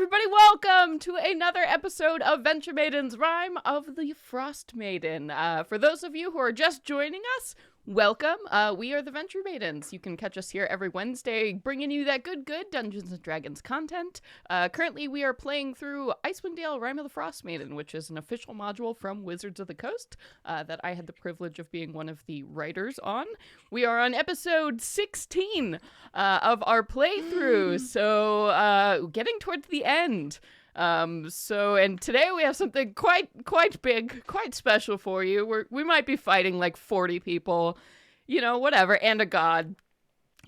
everybody, welcome to another episode of Venture Maidens, Rime of the Frostmaiden. For those of you who are just joining us, welcome. We are the Venture Maidens. You can catch us here every Wednesday, bringing you that good Dungeons & Dragons content. Currently, we are playing through Icewind Dale, Rime of the Frostmaiden, which is an official module from Wizards of the Coast that I had the privilege of being one of the writers on. We are on episode 16 of our playthrough, so getting towards the end. And today we have something quite big, quite special for you. We might be fighting like 40 people, whatever, and a god.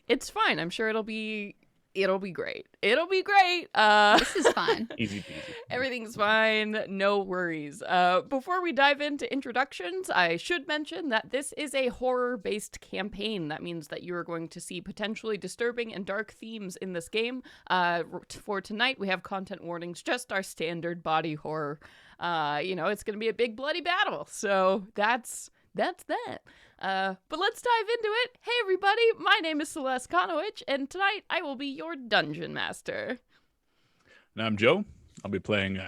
It's fine. I'm sure it'll be great. It'll be great. This is fun. Easy peasy. Everything's fine. No worries. Before we dive into introductions, I should mention that this is a horror-based campaign. That means that you are going to see potentially disturbing and dark themes in this game. For tonight, we have content warnings, just our standard body horror. It's going to be a big bloody battle. So that's that. But let's dive into it. Hey everybody, my name is Celeste Konowich, and tonight I will be your dungeon master. And I'm Joe. I'll be playing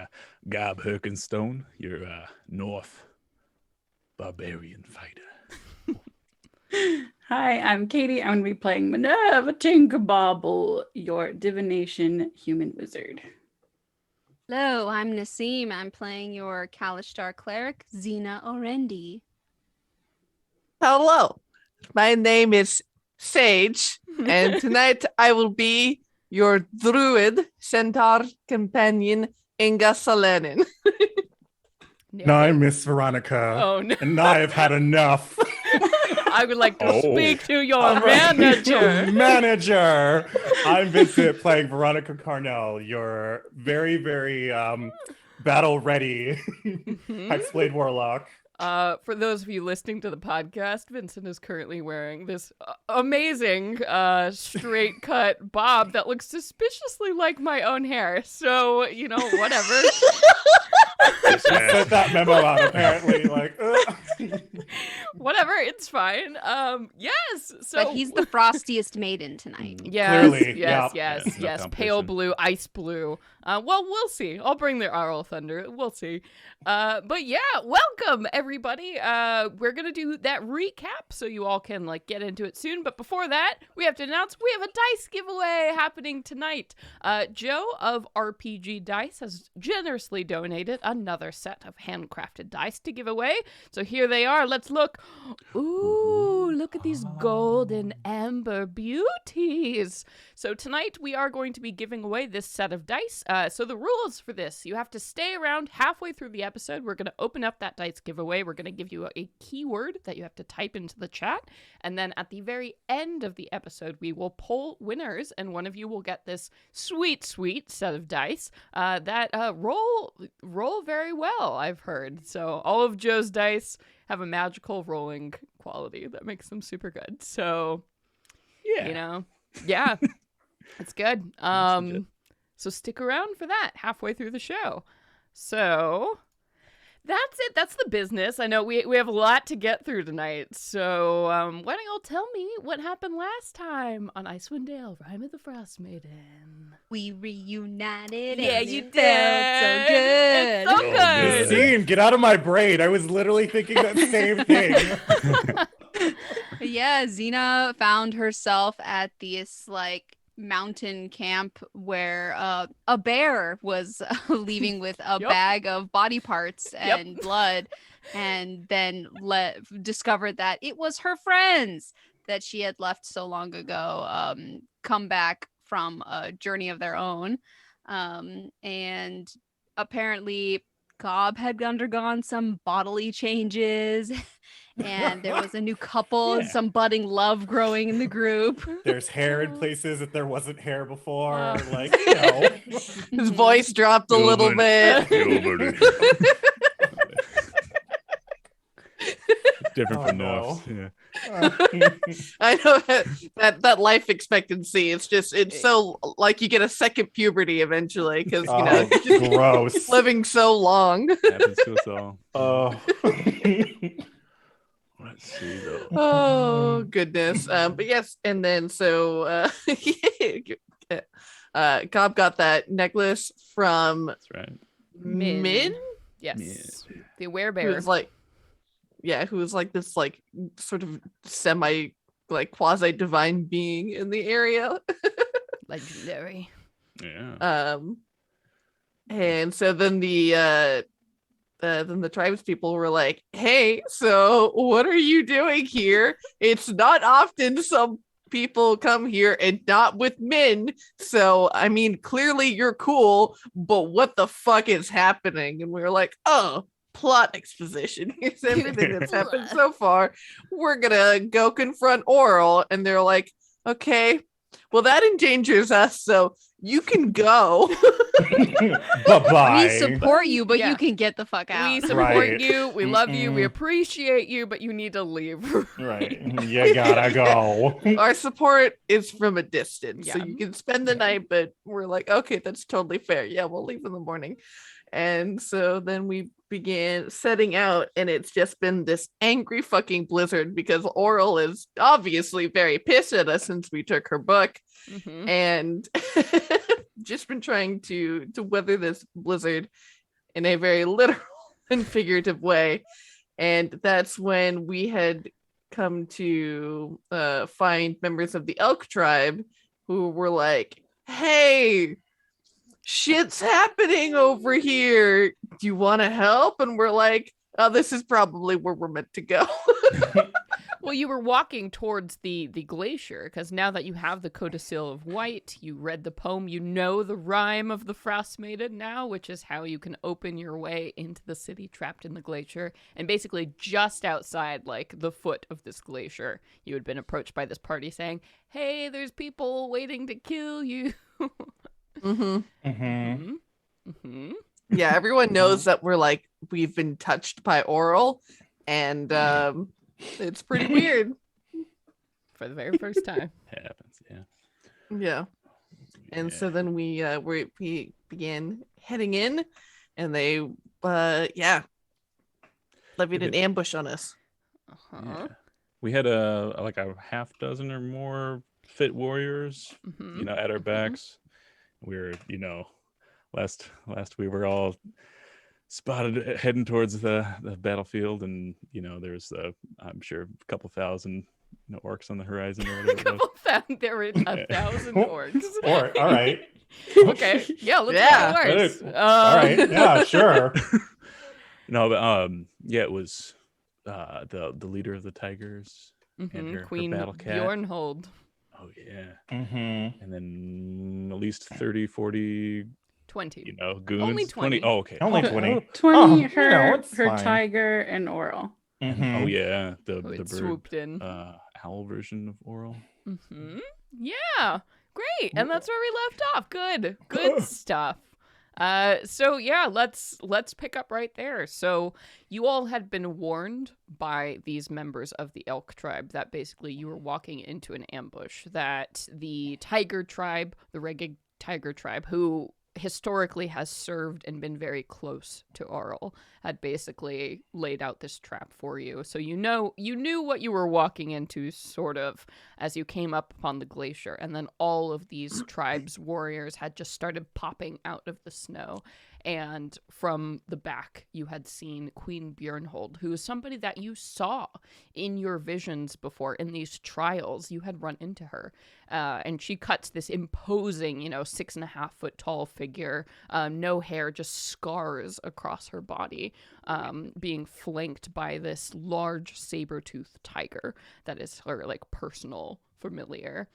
Gob Herkenstone, your North barbarian fighter. Hi, I'm Katie. I'm going to be playing Minerva Tinkerbobble, your divination human wizard. Hello, I'm Nassim. I'm playing your Kalishtar cleric, Xena Orendi. Hello, my name is Sage, and tonight I will be your druid centaur companion, Inga Salenin. No, I'm Miss Veronica. Oh, no. And I have had enough. I would like to speak to your manager. I'm Vincent, playing Veronica Carnell, your very, very battle-ready Hexblade Warlock. For those of you listening to the podcast, Vincent is currently wearing this amazing straight cut bob that looks suspiciously like my own hair. So, whatever. I sent that memo out, apparently. Whatever, it's fine. Yes. So But he's the frostiest maiden tonight. Yes, Clearly, yes. No Pale competition. blue, ice blue. Well, we'll see. I'll bring the Arl Thunder. We'll see. But yeah, welcome everybody. We're gonna do that recap so you all can get into it soon. But before that, we have to announce we have a dice giveaway happening tonight. Joe of RPG Dice has generously donated another set of handcrafted dice to give away. So here they are. Let's look. Ooh, look at these golden amber beauties. So tonight we are going to be giving away this set of dice. So the rules for this, you have to stay around halfway through the episode. We're going to open up that dice giveaway. We're going to give you a keyword that you have to type into the chat. And then at the very end of the episode, we will poll winners. And one of you will get this sweet set of dice that roll very well, I've heard. So all of Joe's dice have a magical rolling quality that makes them super good. So, Yeah. Yeah, it's good. So stick around for that halfway through the show. So that's it. That's the business. I know we have a lot to get through tonight. So why don't y'all tell me what happened last time on Icewind Dale, Rime of the Frostmaiden? We reunited. Yeah, and you it did. felt so good. It's so Oh, good. good. Scene, get out of my brain. I was literally thinking that same thing. Yeah, Xena found herself at this mountain camp where a bear was leaving with a Yep. bag of body parts Yep. and blood, and then discovered that it was her friends that she had left so long ago come back from a journey of their own, and apparently Cobb had undergone some bodily changes. And there was a new couple, Yeah. some budding love growing in the group. There's hair in places that there wasn't hair before. His voice dropped a little bit. Different from no. North. Yeah. I know that life expectancy. It's so like you get a second puberty eventually because just gross. living so long. Happens to us all. Oh. Let's see though. Oh goodness. But yes, and then so Gob got that necklace from That's right. Min, Yes. The werebear. who was like, who was like this like sort of semi like quasi divine being in the area. Legendary. Yeah. And so then the tribes people were like, hey, so what are you doing here? It's not often some people come here and not with men. So, I mean, clearly you're cool, but what the fuck is happening? And we were like, oh, plot exposition. Here's everything that's happened so far. We're gonna go confront Oral. And they're like, okay, well, that endangers us. So you can go. Bye-bye. We support you, but Yeah. you can get the fuck out. We support Right. you. We love you. We Mm-mm. appreciate you, but you need to leave. Right. You gotta go. Our support is from a distance. So Yeah. you can spend the night, but we're like, okay, that's totally fair. Yeah, we'll leave in the morning. And so then we began setting out, and it's just been this angry fucking blizzard because Oral is obviously very pissed at us since we took her book. Mhm. And just been trying to weather this blizzard in a very literal and figurative way. And that's when we had come to find members of the elk tribe who were like, hey, shit's happening over here, do you want to help? And we're like, oh, this is probably where we're meant to go. Well, you were walking towards the glacier because now that you have the Codicil of White, you read the poem, you know the rhyme of the Frostmaiden now, which is how you can open your way into the city trapped in the glacier. And basically just outside, like, the foot of this glacier, you had been approached by this party saying, hey, there's people waiting to kill you. Mm-hmm. Mm-hmm. Mm-hmm. Yeah, everyone knows that we've been touched by Oral, and it's pretty weird. For the very first time. It happens. Yeah. Yeah. And so then we began heading in, and they levied an ambush on us. Uh-huh. Yeah. We had a half dozen or more fit warriors, Mhm. at our backs. We were, last we were all spotted heading towards the battlefield, and there's I'm sure a couple thousand orcs on the horizon or whatever. Couple found there were 1,000 orcs. All right. Okay, yeah, let's Yeah. go orcs. All right. Yeah, sure. No, but it was the leader of the tigers and her Queen battle cat. Bjornhold. Oh yeah. Mm-hmm. And then at least 30, 40, 20. goons. Only 20. Oh, okay. Only Okay. 20. 20, Oh, her, it's her fine. tiger, and Oral. Mm-hmm. Oh yeah, the Who had bird swooped in. owl version of Oral. Yeah, great. And that's where we left off. Good stuff. So yeah, let's pick up right there. So you all had been warned by these members of the elk tribe that basically you were walking into an ambush, that the tiger tribe, the Reggae tiger tribe, who historically has served and been very close to Oral, had basically laid out this trap for you. So you knew what you were walking into, sort of, as you came up upon the glacier. And then all of these tribes' warriors had just started popping out of the snow. And from the back, you had seen Queen Bernhold, who is somebody that you saw in your visions before. In these trials, you had run into her. And she cuts this imposing, 6.5 foot tall figure, no hair, just scars across her body, being flanked by this large Saber-Tooth Tiger that is her, personal familiar.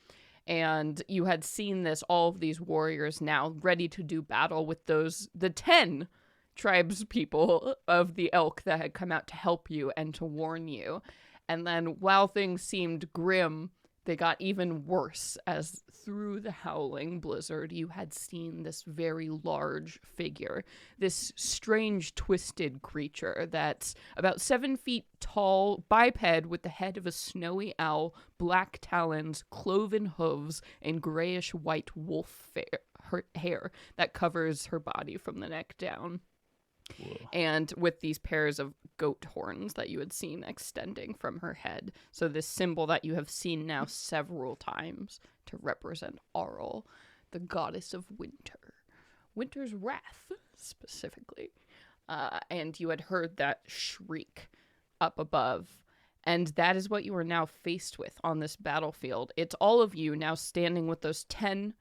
And you had seen all of these warriors now ready to do battle with the 10 tribes people of the elk that had come out to help you and to warn you. And then while things seemed grim, they got even worse, as through the howling blizzard, you had seen this very large figure, this strange twisted creature that's about 7 feet tall, biped with the head of a snowy owl, black talons, cloven hooves, and grayish-white wolf hair that covers her body from the neck down. Whoa. And with these pairs of goat horns that you had seen extending from her head. So this symbol that you have seen now several times to represent Oral. the goddess of winter. Winter's wrath, specifically. And you had heard that shriek up above. And that is what you are now faced with on this battlefield. It's all of you now standing with those 10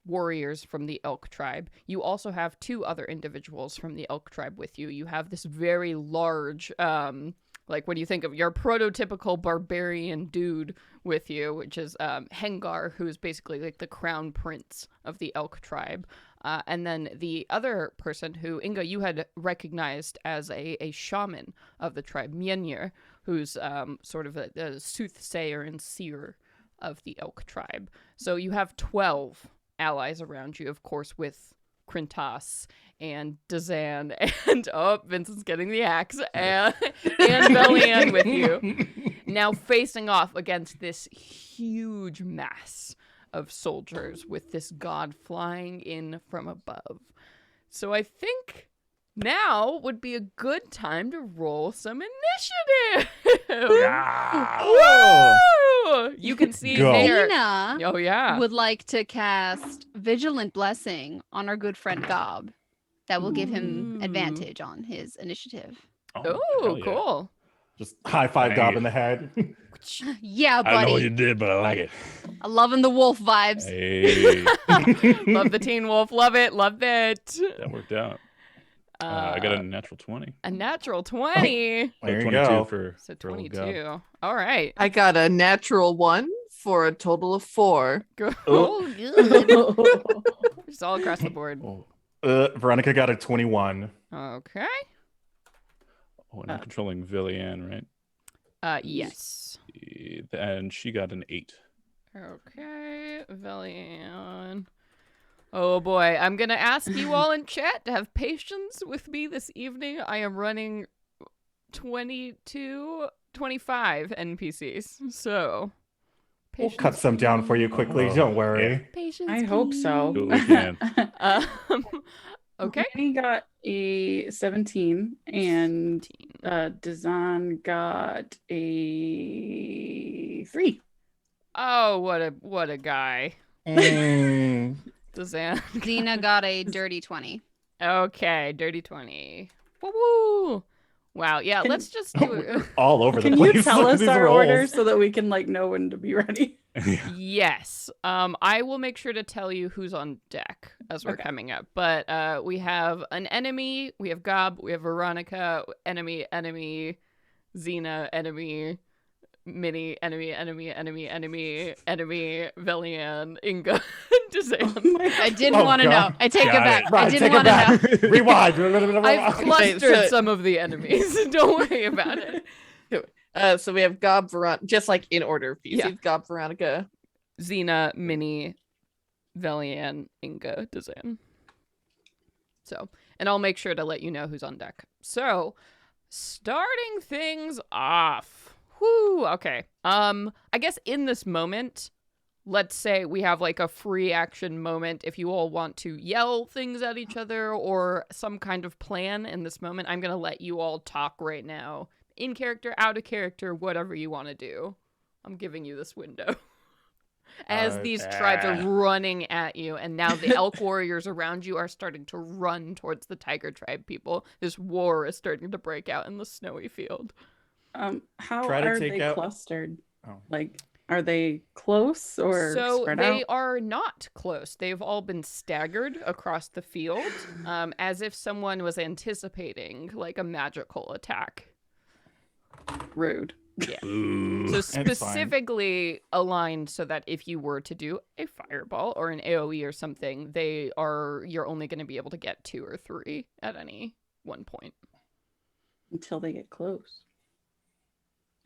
warriors from the Elk tribe. You also have 2 other individuals from the Elk tribe with you. You have this very large, like when you think of your prototypical barbarian dude with you, which is Hengar, who is basically like the crown prince of the Elk tribe. And then the other person who, Inga, you had recognized as a shaman of the tribe, Mjolnir, who's sort of a soothsayer and seer of the Elk tribe. So you have 12 allies around you, of course, with Krintas and Dazan and, oh, Vincent's getting the axe, and Belian with you, now facing off against this huge mass of soldiers with this god flying in from above. So I think now would be a good time to roll some initiative. Yeah. Woo! You can see Go. there. Nina Oh yeah. would like to cast Vigilant Blessing on our good friend Gob. That will give him Ooh. advantage on his initiative. Oh, hell yeah. cool. Just high five Gob in the head. Yeah, I don't know what buddy. you did, but I like it. I'm loving the wolf vibes. Hey, Love the Teen Wolf. Love it. Love it. that worked out. I got a natural 20. A natural 20. There you 22 go. for So for old 22. Gob. All right. I got a natural 1 for a total of 4. Oh, good. Just all across the board. Oh, Veronica got a 21. Okay. and I'm controlling Villian, right? Yes. And she got an 8. Okay, Villian. Oh boy, I'm gonna ask you all in chat to have patience with me this evening. I am running 25 NPCs, so We'll patience. cut some down for you quickly. Oh, Don't worry. Patience. I hope so. Do what we can. Okay. He got a 17 and Dazan got a 3. Oh, what a guy. Mm. Dazan. Xena got a dirty 20. Okay, dirty 20. Woo woo. Wow, yeah, let's just do it. All over the Can place. you tell Look at us these our rolls. order so that we can know when to be ready? Yes. I will make sure to tell you who's on deck as we're Okay. coming up. But we have an enemy, we have Gob, we have Veronica, enemy, Xena, enemy, Minnie, enemy, Velian, Inga, Dazan. I didn't Oh, want to know. God. I take it Got back. it. I Right, didn't take it want to know. back. Rewind. I've clustered so- some of the enemies. Don't worry about it. So we have Gob, Veronica, just like in order. Yeah. Gob, Veronica. Xena, Minnie, Velian, Inga, Dazan. So, and I'll make sure to let you know who's on deck. So, starting things off. Whoo, okay. I guess in this moment, let's say we have a free action moment. If you all want to yell things at each other or some kind of plan in this moment, I'm going to let you all talk right now. In character, out of character, whatever you want to do. I'm giving you this window. As these tribes are running at you, and now the elk warriors around you are starting to run towards the tiger tribe people. This war is starting to break out in the snowy field. How Try to are take they out- clustered? Oh. Are they close or So spread they out? are not close. They've all been staggered across the field, as if someone was anticipating a magical attack. Rude. Ooh. So That's fine. specifically aligned so that if you were to do a fireball or an AoE or something, you're only going to be able to get 2 or 3 at any one point. Until they get close.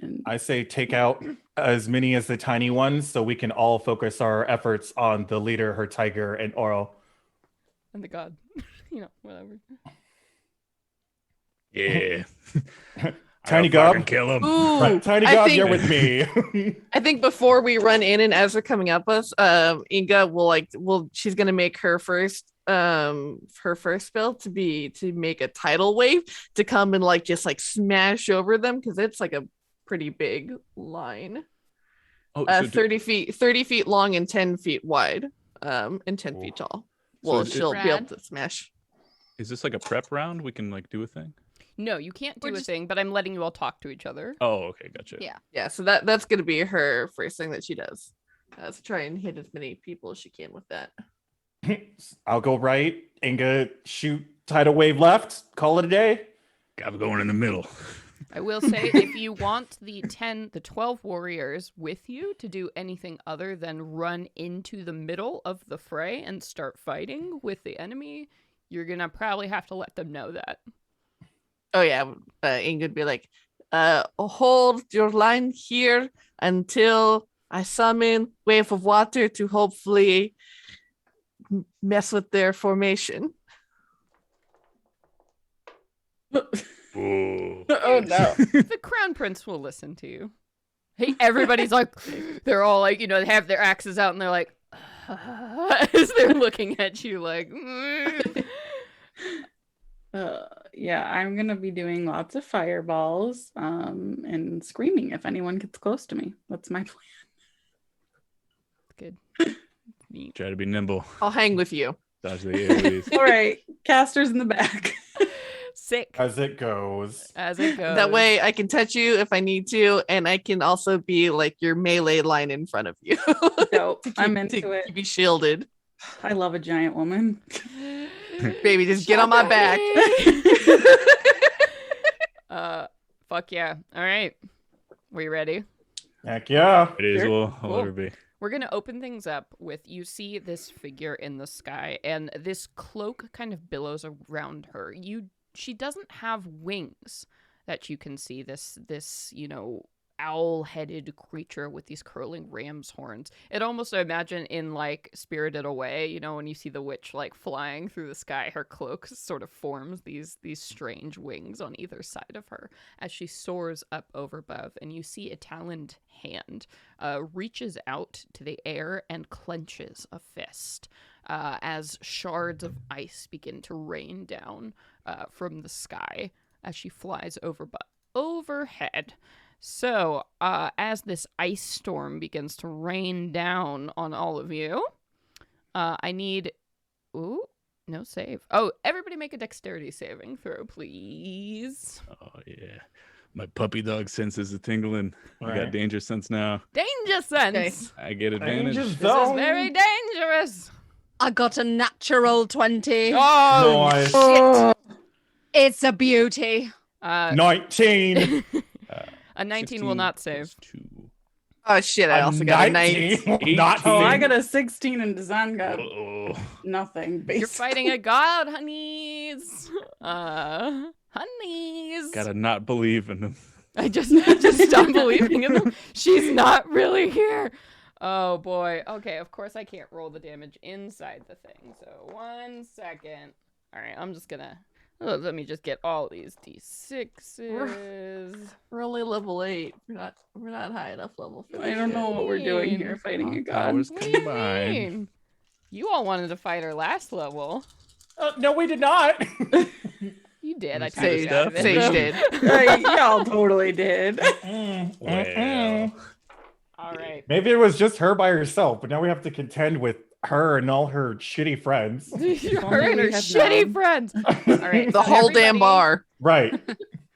And I say take out as many as the tiny ones so we can all focus our efforts on the leader, her tiger, and Oro. And the god, whatever. Yeah. Tiny I'll fucking Gob. kill him. Ooh, Right, Tiny I Gob, think- you're with me. I think before we run in and as they're coming up us, Inga will she's gonna make her first spell to make a tidal wave to come and just smash over them because it's a pretty big line. Oh, so 30 feet long and 10 feet wide. and 10 feet Ooh. tall. So Well, is it- she'll be able Rad. to smash. Is this like a prep round? We can like do a thing. No, you can't do We're a just- thing, but I'm letting you all talk to each other. Oh, okay, gotcha. Yeah. Yeah, so that's gonna be her first thing that she does. So try and hit as many people as she can with that. I'll go right. Inga, shoot tidal wave left. Call it a day. Gotta go in the middle. I will say, if you want the 12 warriors with you to do anything other than run into the middle of the fray and start fighting with the enemy, you're gonna probably have to let them know that. Oh yeah, Ingrid would be like, hold your line here until I summon wave of water to hopefully mess with their formation. Ooh. Oh no. The crown prince will listen to you. Hey, everybody's like, they're all like, they have their axes out and they're like, as they're looking at you like, Yeah, I'm gonna be doing lots of fireballs, and screaming if anyone gets close to me. That's my plan. good. Neat. Try to be nimble. I'll hang with you. Dodge the AoEs. All right, casters in the back. Sick As it goes. as it goes. That way I can touch you if I need to, and I can also be like your melee line in front of you. Dope. I'm to into it. keep you shielded. I love a giant woman. Baby, just get on my back. Fuck yeah. All right. We ready? Heck yeah. It is. Sure. We'll Cool. let her be. We're going to open things up with you see this figure in the sky and this cloak kind of billows around her. She doesn't have wings that you can see. This owl-headed creature with these curling ram's horns. It almost, I imagine, in like Spirited Away, when you see the witch like flying through the sky, her cloak sort of forms these strange wings on either side of her as she soars up over above, and you see a taloned hand reaches out to the air and clenches a fist as shards of ice begin to rain down from the sky as she flies overhead. So, as this ice storm begins to rain down on all of you, I need... Ooh, no save. Oh, everybody make a dexterity saving throw, please. Oh yeah. My puppy dog senses a tingling. I got Right. danger sense now. Danger sense! I get advantage. Danger This is zone. very dangerous! I got a natural 20. Oh, Nice. Oh, It's a beauty. 19. A 19 will not save. 2. Oh shit, I also got a 19. Not oh, I save. got a 16 and Design got Oh. nothing. You're Basically. fighting a god, honeys! Honeys! Gotta not believe in them. I just stopped believing in them. She's not really here. Oh boy. Okay, of course I can't roll the damage inside the thing. So 1 second. All right, I'm just gonna let me just get all these d6s. We're only level 8. We're not high enough level for I this don't shit. know what we're doing here, fighting a god. Powers What do you combined. mean? You all wanted to fight her last level. No, we did not. You did. I See talked the you out of stuff? it. Sage did. Y'all totally did. Well. All right. Maybe it was just her by herself, but now we have to contend with her and all her shitty friends. Her and we her had shitty known. friends. All right. The so whole damn everybody- bar. Right.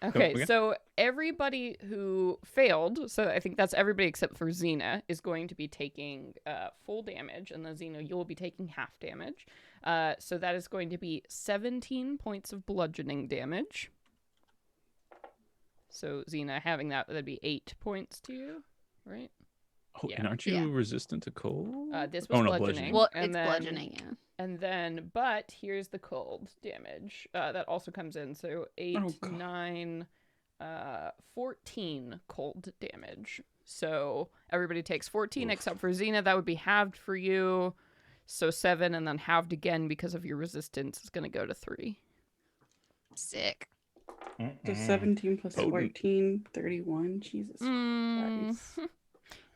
Okay, again? so everybody who failed, so I think that's everybody except for Xena, is going to be taking full damage, and then Xena, you will be taking half damage. So that is going to be 17 points of bludgeoning damage. So Xena, having that'd be 8 points to you, right? Oh, Yeah. and aren't you Yeah. resistant to cold? This was Oh, no, bludgeoning. bludgeoning. Well, and it's then- bludgeoning, yeah. And then, but here's the cold damage that also comes in. So 8, Oh, God. 9, 14 cold damage. So everybody takes 14 Oof. except for Xena. That would be halved for you. So 7, and then halved again because of your resistance is going to go to 3. Sick. So 17 plus Potent. 14, 31. Jesus Christ.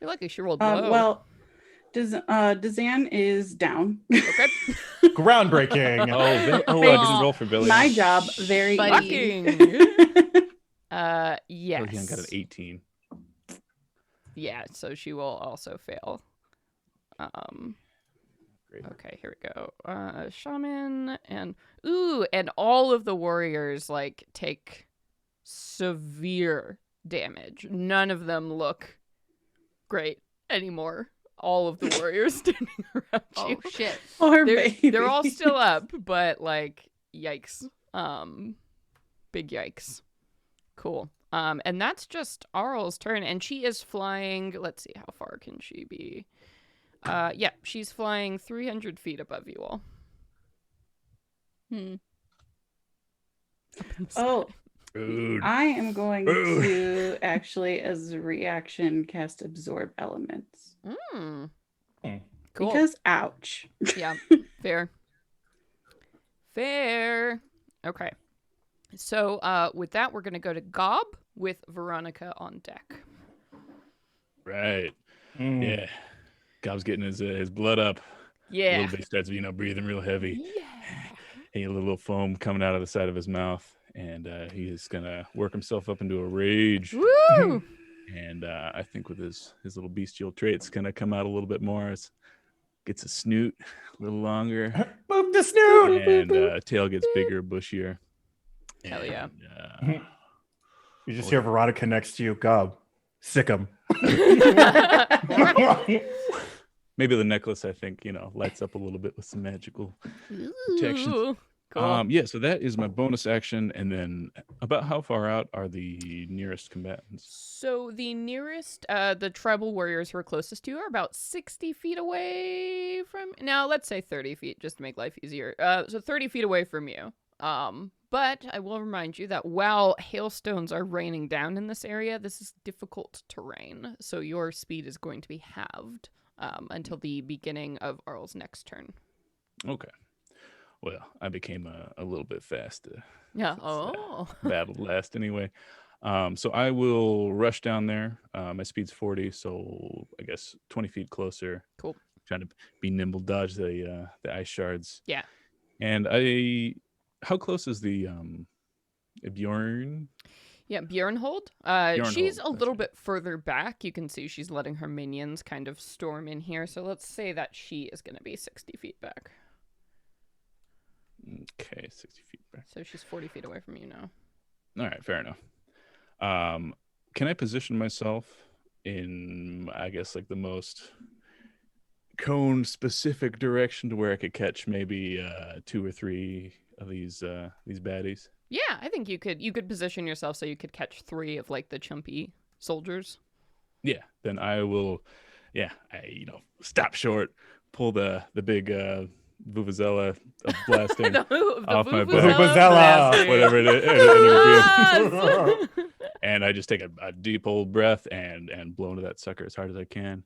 You're lucky she rolled low. Well, Dazan is down. Okay. Groundbreaking. I Hey, didn't roll for Billy. My job, very Buddy. easy. Fucking. Yes. Billy got an 18. Yeah, so she will also fail. Great. Okay, here we go. Shaman and all of the warriors like take severe damage. None of them look great anymore. All of the warriors standing around you. Oh shit. Poor they're, baby. they're all still up, but like yikes. Big yikes. Cool. And that's just Arl's turn, and she is flying. Let's see, how far can she be? Yeah, she's flying 300 feet above you all. Oh, Rude. I am going Rude. to actually, as a reaction, cast Absorb Elements. Mm. Hmm. Cool. Because, ouch. Yeah, fair. Fair. Okay. So with that, we're going to go to Gob with Veronica on deck. Right. Mm. Yeah. Gob's getting his blood up. A Yeah. little bit. Starts, breathing real heavy. Yeah. A little foam coming out of the side of his mouth. And he's going to work himself up into a rage. Woo! And I think with his little bestial traits going to come out a little bit more. Gets a snoot a little longer. Move the snoot. And tail gets bigger, bushier. Hell yeah. And, You just hear Veronica next to you. Gob, sick him. maybe the necklace, I think, lights up a little bit with some magical protections. Ooh, cool. Yeah, so that is my bonus action. And then about how far out are the nearest combatants? So the nearest, the tribal warriors who are closest to you are about 60 feet away from... Now, let's say 30 feet, just to make life easier. So 30 feet away from you. But I will remind you that while hailstones are raining down in this area, this is difficult terrain. So your speed is going to be halved until the beginning of Arl's next turn. Okay. Well, I became a little bit fast. Yeah. since, Oh. Battled last anyway. So I will rush down there. My speed's 40, so I guess 20 feet closer. Cool. Trying to be nimble, dodge the ice shards. Yeah. And how close is the Bjorn? Yeah, Bernhold. She's a that's little right. bit further back. You can see she's letting her minions kind of storm in here. So let's say that she is going to be 60 feet back. Okay, 60 feet back. So she's 40 feet away from you now. All right, fair enough. Can I position myself in, I guess, like the most cone specific direction to where I could catch maybe 2 or 3 of these baddies? Yeah, I think you could position yourself so you could catch 3 of like the chumpy soldiers. Yeah, then I will. Yeah, I stop short, pull the big vuvuzela of blasting the off my vuvuzela bow, blasting. whatever it is, Yes! and I just take a deep old breath and blow into that sucker as hard as I can.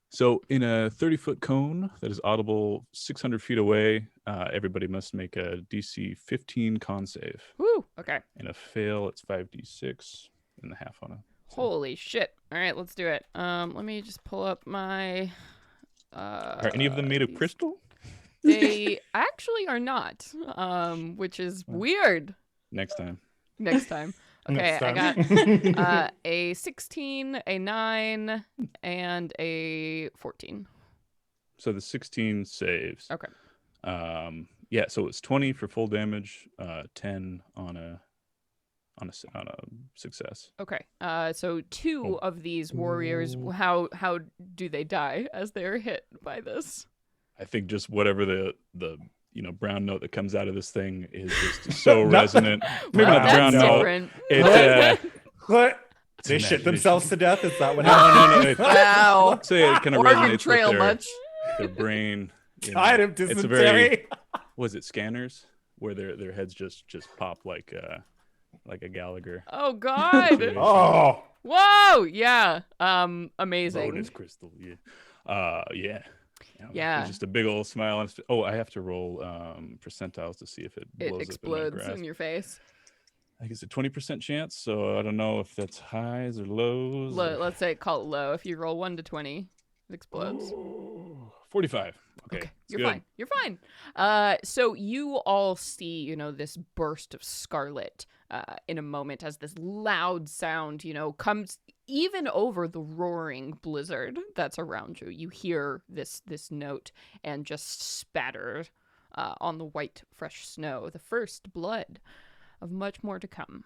So in a 30-foot cone that is audible 600 feet away, everybody must make a DC 15 con save. Woo, okay. And a fail, it's 5d6 and a half on a. Holy shit. All right, let's do it. Let me just pull up my... Are any of them made of these- crystal? They actually are not, which is weird. Next time. Next time. Okay, Next I time. got a 16, a 9, and a 14. So the 16 saves. Okay. Yeah, so it's 20 for full damage, 10 on a success. Okay. So 2 Oh. of these warriors, how do they die as they're hit by this? I think just whatever the brown note that comes out of this thing is just so resonant. Maybe Wow, not that's brown note. different. It, What? It's They an shit imagination. themselves to death? Is that what no, happened? Wow. say it kind of Oregon resonates Trail with much. their brain. Tired of It's a dysentery. very, was it scanners where their heads just pop like a Gallagher. Oh God. Oh, Whoa. Yeah. Amazing. Bonus crystal. Yeah. Yeah. Yeah. It's just a big old smile. Oh, I have to roll percentiles to see if it It blows explodes up in my grasp. in your face. I think it's a 20% chance, so I don't know if that's highs or lows. or- Let's say call it low. If you roll 1 to 20, it explodes. 45. Okay, it's You're good. fine. You're fine. So you all see, this burst of scarlet in a moment as this loud sound, comes even over the roaring blizzard that's around you, you hear this note and just spatter on the white, fresh snow, the first blood of much more to come.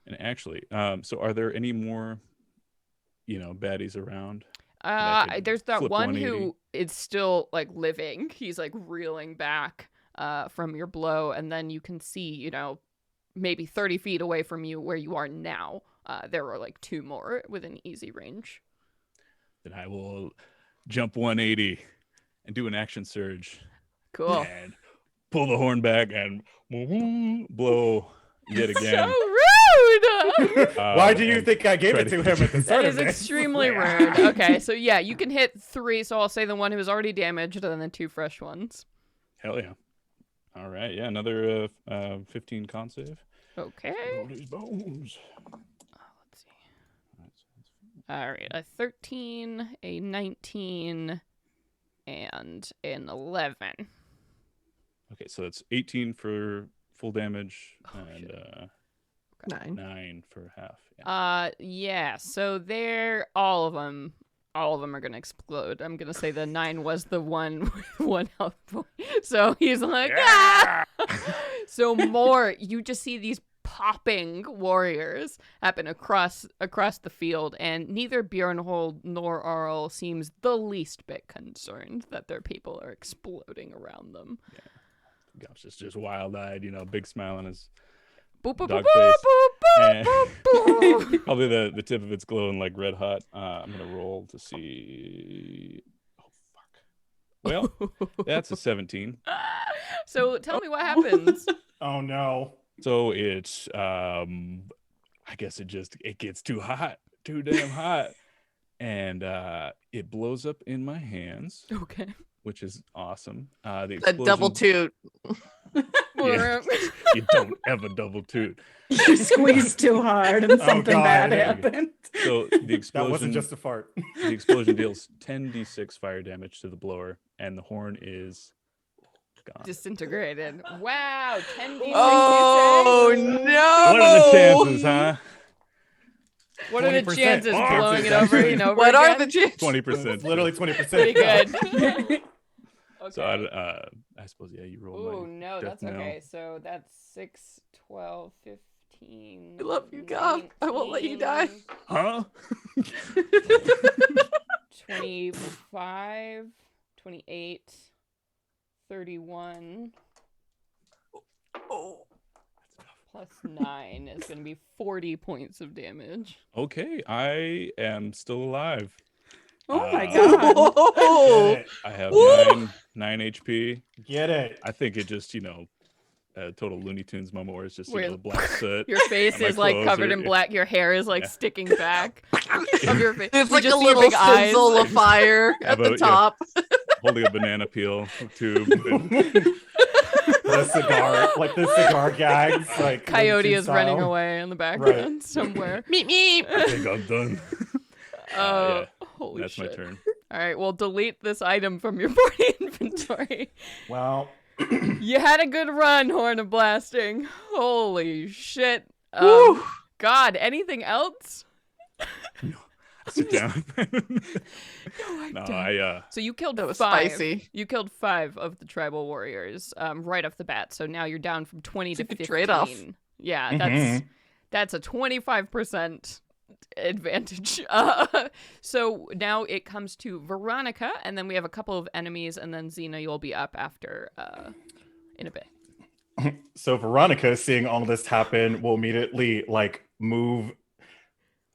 And actually, so are there any more, baddies around? There's that flip one 180? who is still like living. He's like reeling back from your blow, and then you can see, maybe 30 feet away from you where you are now. There are like 2 more within easy range. Then I will jump 180 and do an action surge. Cool. And pull the horn back and blow yet again. So rude! Why do you and think I gave try it to- to him at the That start is of this? extremely rude. Okay, so yeah, you can hit 3, so I'll say the one who was already damaged and then 2 fresh ones. Hell yeah. All right, yeah, another 15 con save. Okay. Roll these bones. Let's see. All right, a 13, a 19, and an 11. Okay, so that's 18 for full damage and 9. 9 for half. Yeah. Yeah, so they're all of them are gonna explode. I'm gonna say the 9 was the one with 1 health point. So he's like, ah! So more, you just see these popping warriors happen across the field, and neither Bernhold nor Arl seems the least bit concerned that their people are exploding around them. Gosh, it's just wild-eyed, big smile on his Boop, boop, dog boop, boop, face. boop, And boop, boop. probably the tip of it's glowing like red hot. I'm gonna roll to see. Oh fuck! Well, that's a 17. So tell me what happens. Oh no. So it's I guess it gets too hot, too damn hot, and it blows up in my hands, Okay. which is awesome. The A explosion, double toot. Yeah. You don't ever double toot. You squeezed too hard and something bad God. happened. So the explosion That wasn't just a fart. the explosion deals 10d6 fire damage to the blower, and the horn is gone. Disintegrated. Wow, 10 d6. Oh no! What are the chances, huh? What are the 20%. chances Oh, blowing it it's over actually- and over What are again? the chances? 20%. It's literally 20%. Pretty good. Okay. So I suppose you roll. Oh my no, death that's knell. okay. So that's 6, 12, 15. I love you, God. I won't let you die. 19, Huh? 25, 28, 31. Oh. Plus 9 is going to be 40 points of damage. Okay, I am still alive. Oh my Uh, god. Oh. Get it. I have Woo! 9 HP. Get it. I think it just, a total Looney Tunes moment where it's just, Where- black soot. Your face My is like clothes covered are- in black. Your hair is like Yeah. sticking back of your face. There's We like just a see your little big eyes. sizzle of fire at the Yeah. top. Holding a banana peel tube. The cigar gags. Like Coyote Looney is Tunes running style. away in the background somewhere. Meep meep. I think I'm done. Oh, Yeah, holy that's shit. my turn. All right, well, delete this item from your party inventory. Well, You had a good run, Horn of Blasting. Holy shit. Woo. God, anything else? Sit down. I No, don't. So you killed That was 5. spicy. You killed 5 of the tribal warriors right off the bat. So now you're down from 20 to It's a good 15. trade-off. Yeah, that's a 25% advantage. So now it comes to Veronica, and then we have a couple of enemies, and then Xena, you'll be up after in a bit. so Veronica, seeing all this happen, will immediately move,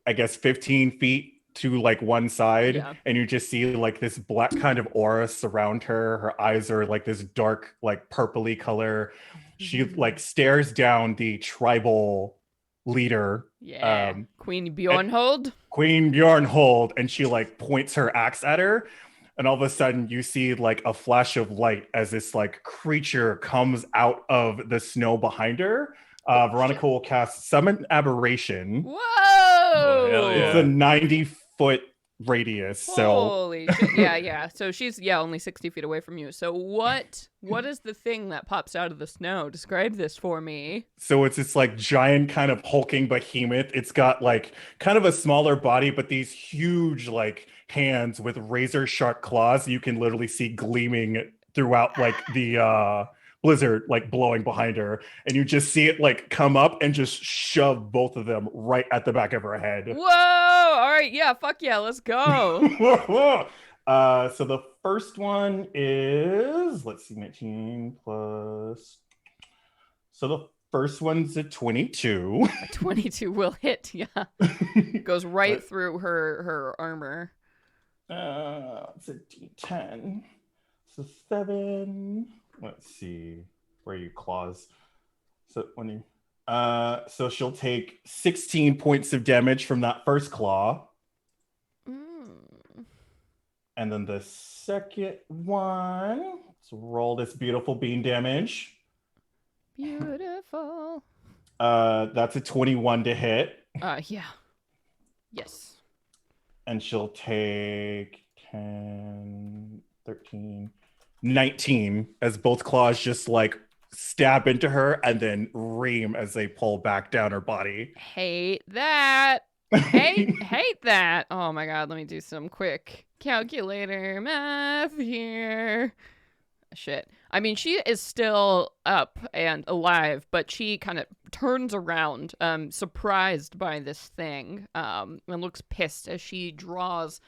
I guess, 15 feet to one side, Yeah. and you just see this black kind of aura surround her. Her eyes are this dark, purpley color. She stares down the tribal leader, Yeah. Queen Beyondhold. Queen Bjornhold, and she points her axe at her, and all of a sudden you see a flash of light as this creature comes out of the snow behind her. Veronica will cast Summon Aberration. Whoa! Oh, hell yeah. It's a 90-foot radius. So Holy shit. Yeah. So she's only 60 feet away from you. So what is the thing that pops out of the snow? Describe this for me. so it's this like giant kind of hulking behemoth. It's got like kind of a smaller body, but these huge like hands with razor sharp claws you can literally see gleaming throughout like the blizzard like blowing behind her, and you just see it like come up and just shove both of them right at the back of her head. Whoa! All right, yeah, fuck yeah, let's go. So the first one is, let's see, 19 plus. So the first one's a 22. A 22 will hit, yeah. Goes right through her armor. It's a D10. So 7. Let's see. Where are you, claws? So when you so she'll take 16 points of damage from that first claw. And then the second one, let's roll this beautiful bean damage. Beautiful. That's a 21 to hit. Yeah. Yes. And she'll take 10, 13, 19 as both claws just like stab into her and then ream as they pull back down her body. Hate that. Hate that. Oh my god, let me do some quick calculator math here. Shit. I mean, she is still up and alive, but she kind of turns around, surprised by this thing, and looks pissed as she draws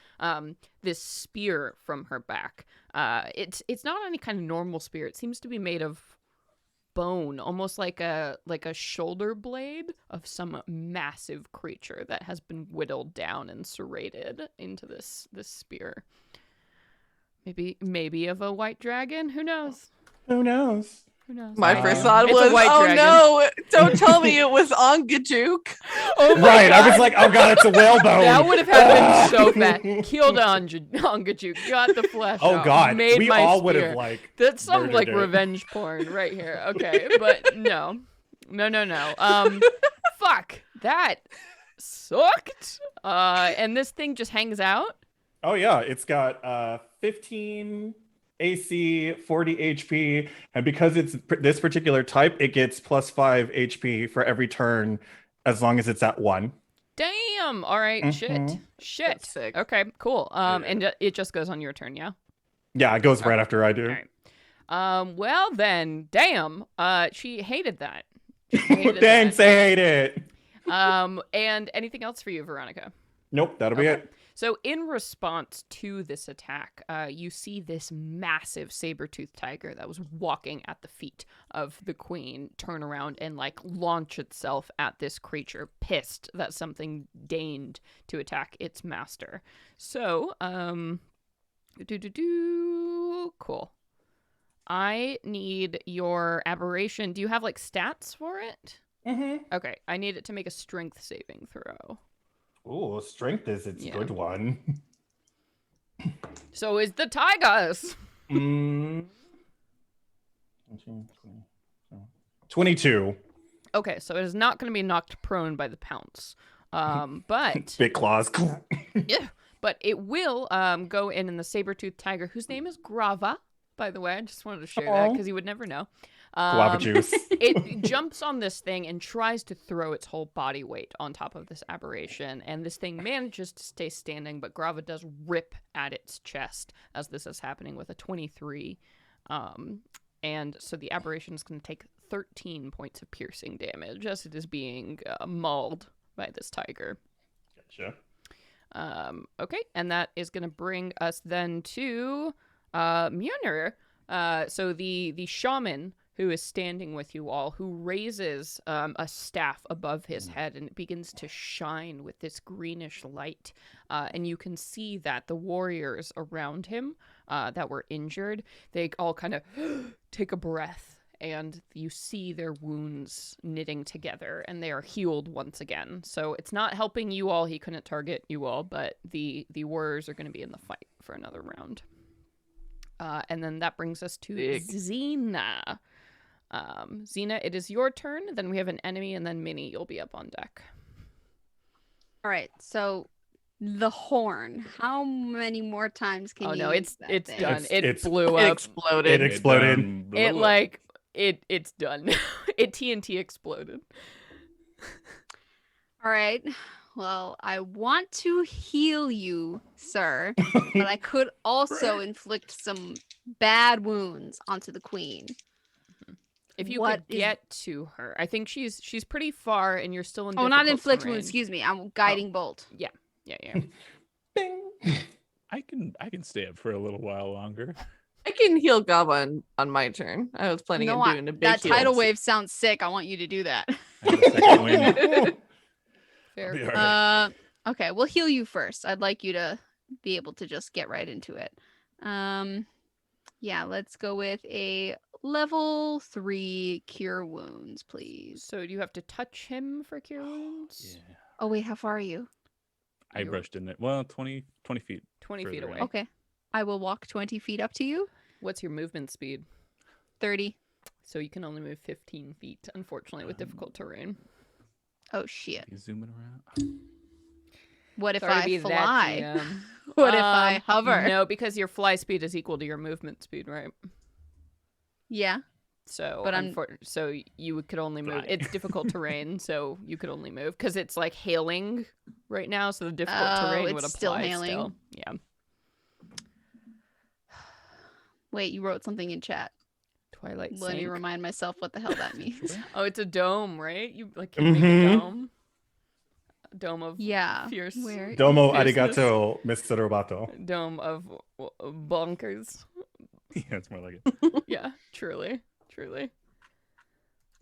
this spear from her back. It's not any kind of normal spear. It seems to be made of bone, almost like a shoulder blade of some massive creature that has been whittled down and serrated into this spear. Maybe of a white dragon. Who knows? Who knows? My first thought It's a was, white oh dragon. no, don't tell me it was Ongajuk. Oh my Right, god. I was like, oh god, it's a whalebone. That would have happened so fast. Killed Ongajuk. Got the flesh Oh out, god, made we my all spear. would have like That's some murdered like it. revenge porn right here. Okay, but no. Fuck. That sucked. And this thing just hangs out. Oh yeah, it's got 15 AC, 40 HP, and because it's this particular type, it gets plus 5 HP for every turn as long as it's at 1. Damn. All right. Mhm. Shit. That's sick. Okay. Cool. And it just goes on your turn, yeah. Yeah, it goes right after I do. All right. Well then, damn. She hated that. She hated Thanks, I hate it. that. And anything else for you, Veronica? Nope, that'll be it. So in response to this attack, you see this massive saber-tooth tiger that was walking at the feet of the queen turn around and like launch itself at this creature, pissed that something deigned to attack its master. So, cool. I need your aberration. Do you have like stats for it? Mm-hmm. Okay, I need it to make a strength saving throw. Ooh, strength is its Yeah. good one. So is the tigers. 22. Okay, so it is not going to be knocked prone by the pounce. But Big claws. yeah, but it will go in the saber-tooth tiger, whose name is Grava, by the way. I just wanted to share that because you would never know. Guava juice. It jumps on this thing and tries to throw its whole body weight on top of this aberration, and this thing manages to stay standing, but Grava does rip at its chest as this is happening with a 23. And so the aberration is going to take 13 points of piercing damage as it is being mauled by this tiger. Gotcha. Okay, and that is going to bring us then to Mjolnir. So the shaman who is standing with you all, who raises a staff above his head, and it begins to shine with this greenish light. And you can see that the warriors around him that were injured, they all kind of take a breath, and you see their wounds knitting together, and they are healed once again. So it's not helping you all. He couldn't target you all, but the warriors are going to be in the fight for another round. And then that brings us to Xena. Xena, it is your turn. Then we have an enemy, and then Minnie, you'll be up on deck. All right. So the horn. How many more times can Oh you no, use it's that thing? done. It It's- blew It up. exploded. It exploded. done blew It up. like it's done. It TNT exploded. All right. Well, I want to heal you, sir, but I could also inflict some bad wounds onto the queen. If you What could is- get to her, I think she's pretty far, and you're still in. Oh, not difficult inflict terrain. wounds. Excuse me. I'm guiding bolt. Yeah, yeah. Bing. I can stay up for a little while longer. I can heal Gob on my turn. I was planning No, on doing a big that heal. tidal wave sounds sick. I want you to do that. I have a second wind. Fair. Be all right. Okay, we'll heal you first. I'd like you to be able to just get right into it. Yeah, let's go with a level 3 cure wounds, please. So do you have to touch him for cure wounds? Yeah. Oh wait, how far are you? I You're- rushed in it. Well, 20 feet. 20 feet Further away. in. Okay. I will walk 20 feet up to you. What's your movement speed? 30. So you can only move 15 feet, unfortunately, with difficult terrain. Oh shit. You zooming around? What if Sorry to I be that fly? GM. What if I hover? No, because your fly speed is equal to your movement speed, right? Yeah. So, But I'm- so you could only move. Fly. It's difficult terrain, so you could only move because it's like hailing right now. So the difficult Oh, terrain it's would apply still hailing. still. Yeah, Wait, you wrote something in chat. Twilight Let me Sync. remind myself what the hell that means. Oh, it's a dome, right? You like can make a dome. A dome of Yeah. fierce. Where? Domo Fierceness. arigato, Mr. Robato. Dome of bonkers. Yeah, it's more like it. Yeah, truly.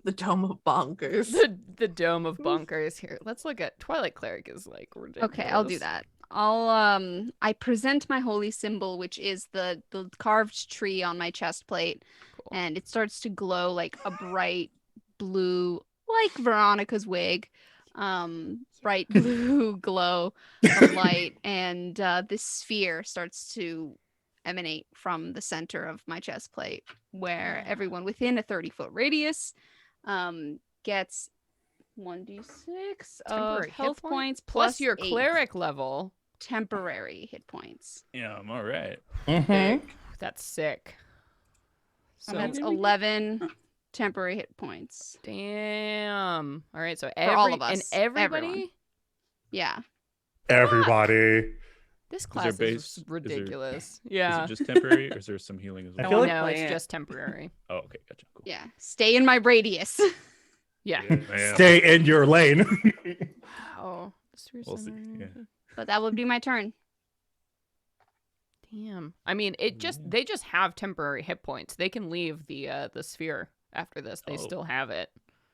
The Dome of Bonkers. The dome of bonkers here. Let's look at Twilight Cleric is like ridiculous. Okay, I'll do that. I present my holy symbol, which is the carved tree on my chest plate, Cool. and it starts to glow like a bright blue, like Veronica's wig, bright blue glow of light, and this sphere starts to emanate from the center of my chest plate, where everyone within a 30-foot radius gets 1d6 of Temporary hit health point? points Plus your 8 cleric level. temporary hit points. Yeah, I'm all right. Mhm. That's sick. So That's did we get- 11 temporary hit points. damn. All right, so all of and us, everybody. everyone. Yeah. Everybody. This there class base- is is there- ridiculous. Is Yeah. it just temporary, or is there some healing as I well? feel Oh like no, it's playing- just temporary. Oh, okay, gotcha. Cool. Yeah. Stay in my radius. Yeah. Man. Stay in your lane. Wow. Sphere We'll see, center. yeah. But that would be my turn. Damn. I mean, they just have temporary hit points. They can leave the sphere after this. They Oh. still have it.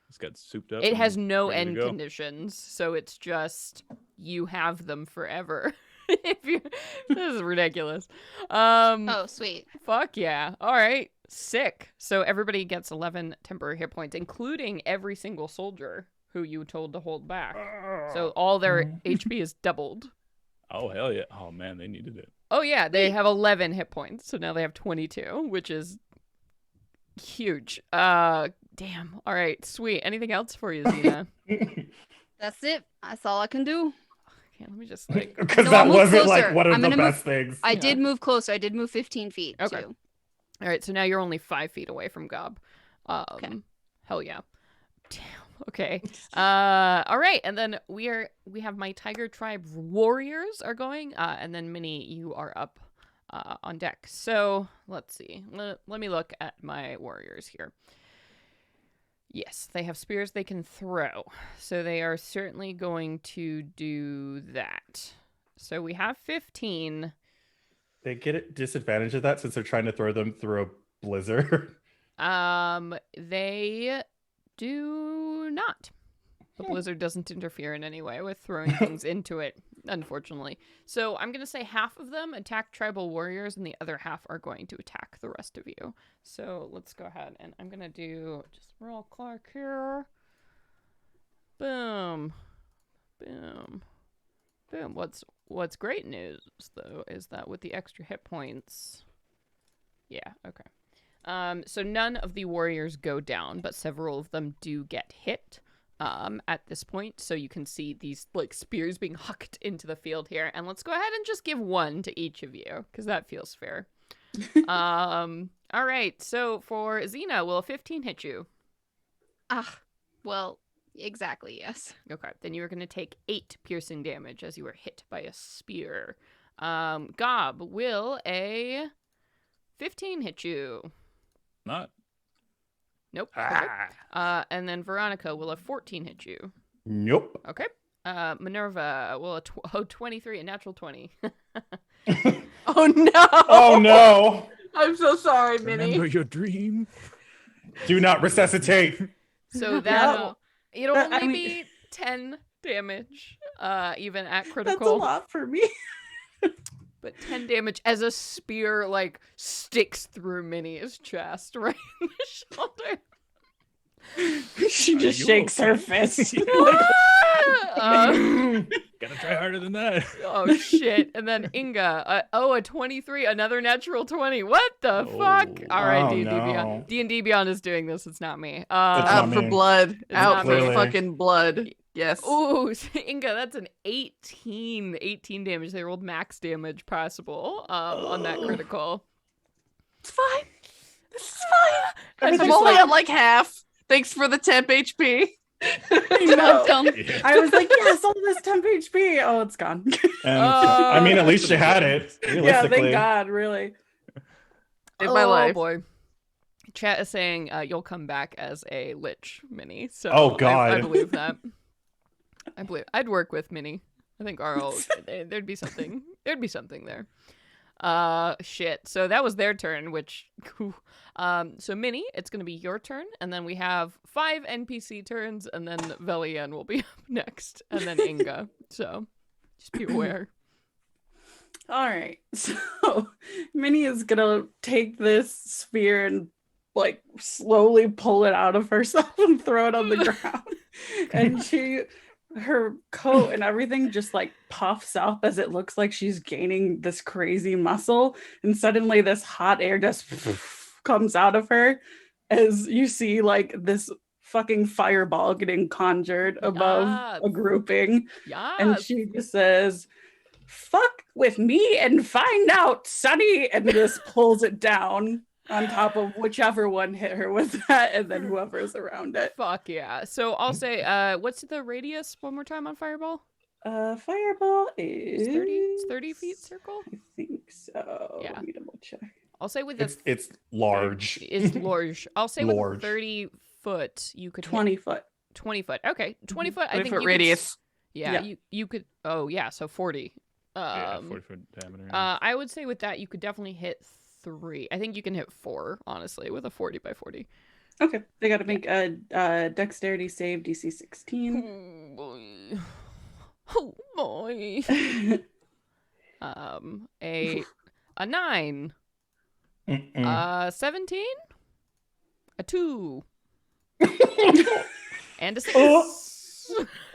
It's got souped up. It has and no ready to end go. conditions, so it's just you have them forever. If you This is ridiculous. Oh, sweet. Fuck yeah. All right. Sick. So everybody gets 11 temporary hit points, including every single soldier who you told to hold back. So all their HP is doubled. Oh hell yeah! Oh man, they needed it. Oh yeah, they have 11 hit points. So now they have 22, which is huge. Damn. All right. Sweet. Anything else for you, Zena? That's it. That's all I can do. Okay, let me just like Because No, that I'll move wasn't closer. like one of I'm the gonna move- best things. I Yeah. did move closer. I did move 15 feet Okay. too. All right, so now you're only 5 feet away from Gob. Okay. Hell yeah. Damn. Okay. All right, and then we have my Tiger Tribe warriors are going, and then Minnie, you are up on deck. So let's see. Let me look at my warriors here. Yes, they have spears they can throw, so they are certainly going to do that. So we have 15. They get a disadvantage of that since they're trying to throw them through a blizzard. They do not. The blizzard doesn't interfere in any way with throwing things into it, unfortunately. So I'm going to say half of them attack tribal warriors and the other half are going to attack the rest of you. So let's go ahead and I'm going to do just roll Clark here. Boom. Boom. Boom. What's great news though is that with the extra hit points, yeah, okay. So none of the warriors go down, but several of them do get hit. at this point, so you can see these like spears being hucked into the field here. And let's go ahead and just give one to each of you, because that feels fair. All right, so for Xena, will a 15 hit you? Well, exactly, yes. Okay, then you're going to take 8 piercing damage as you were hit by a spear. Gob, will a 15 hit you? Not. Nope. Okay. And then Veronica, will a 14 hit you? Nope. Okay. Minerva, will a 23, a natural 20. Oh no! Oh no! I'm so sorry, Minnie. Remember your dream. Do not resuscitate. So that'll it'll only be 10 damage, even at critical. That's a lot for me. But 10 damage as a spear like sticks through Minnie's chest right in the shoulder. She Are just you shakes her okay? fist. Gotta try harder than that. Oh shit. And then Inga, a 23, another natural 20. What the fuck? All right, Oh, D&D no. Beyond. D&D Beyond is doing this. It's not me. not Out for me. blood. It's Out not for me. fucking blood. Yes. Ooh, Inga, that's an 18 damage. They rolled max damage possible on that critical. It's fine. This is fine. And I'm just only like- at like half. Thanks for the temp HP. Welcome. I was like, yes, all this temp HP. Oh, it's gone. And I mean, at least you had it. Yeah, Realistically. thank God, really. In my life. Boy. Chat is saying you'll come back as a lich, Minnie. So Oh, God. I believe that. I'd work with Minnie. I think Arl, there'd be something. There'd be something there. Shit. So that was their turn, which, so Minnie, it's going to be your turn. And then we have 5 NPC turns, and then Velian will be up next. And then Inga. So just be aware. All right. So Minnie is going to take this spear and like slowly pull it out of herself and throw it on the ground. And her coat and everything just like puffs up as it looks like she's gaining this crazy muscle, and suddenly this hot air just comes out of her as you see like this fucking fireball getting conjured above Yes. a grouping, Yeah. and she just says, "Fuck with me and find out, Sonny," and just pulls it down on top of whichever one hit her with that, and then whoever's around it. Fuck yeah. So I'll say, what's the radius one more time on Fireball? Fireball is It's 30 feet circle? I think so. Yeah. Let me double check. I'll say with It's large. is large. I'll say with Large. 30 foot, you could 20 hit foot. 20 foot. Okay, 20 foot. I 20 think foot you radius. Could, yeah, Yeah. you could. Oh yeah, so 40. Yeah, 40-foot diameter. I would say with that you could definitely hit 3. I think you can hit 4 honestly with a 40 by 40. Okay. They got to make a dexterity save DC 16. Oh boy. Oh boy. A 9. Mm-mm. 17. A 2. And a 6.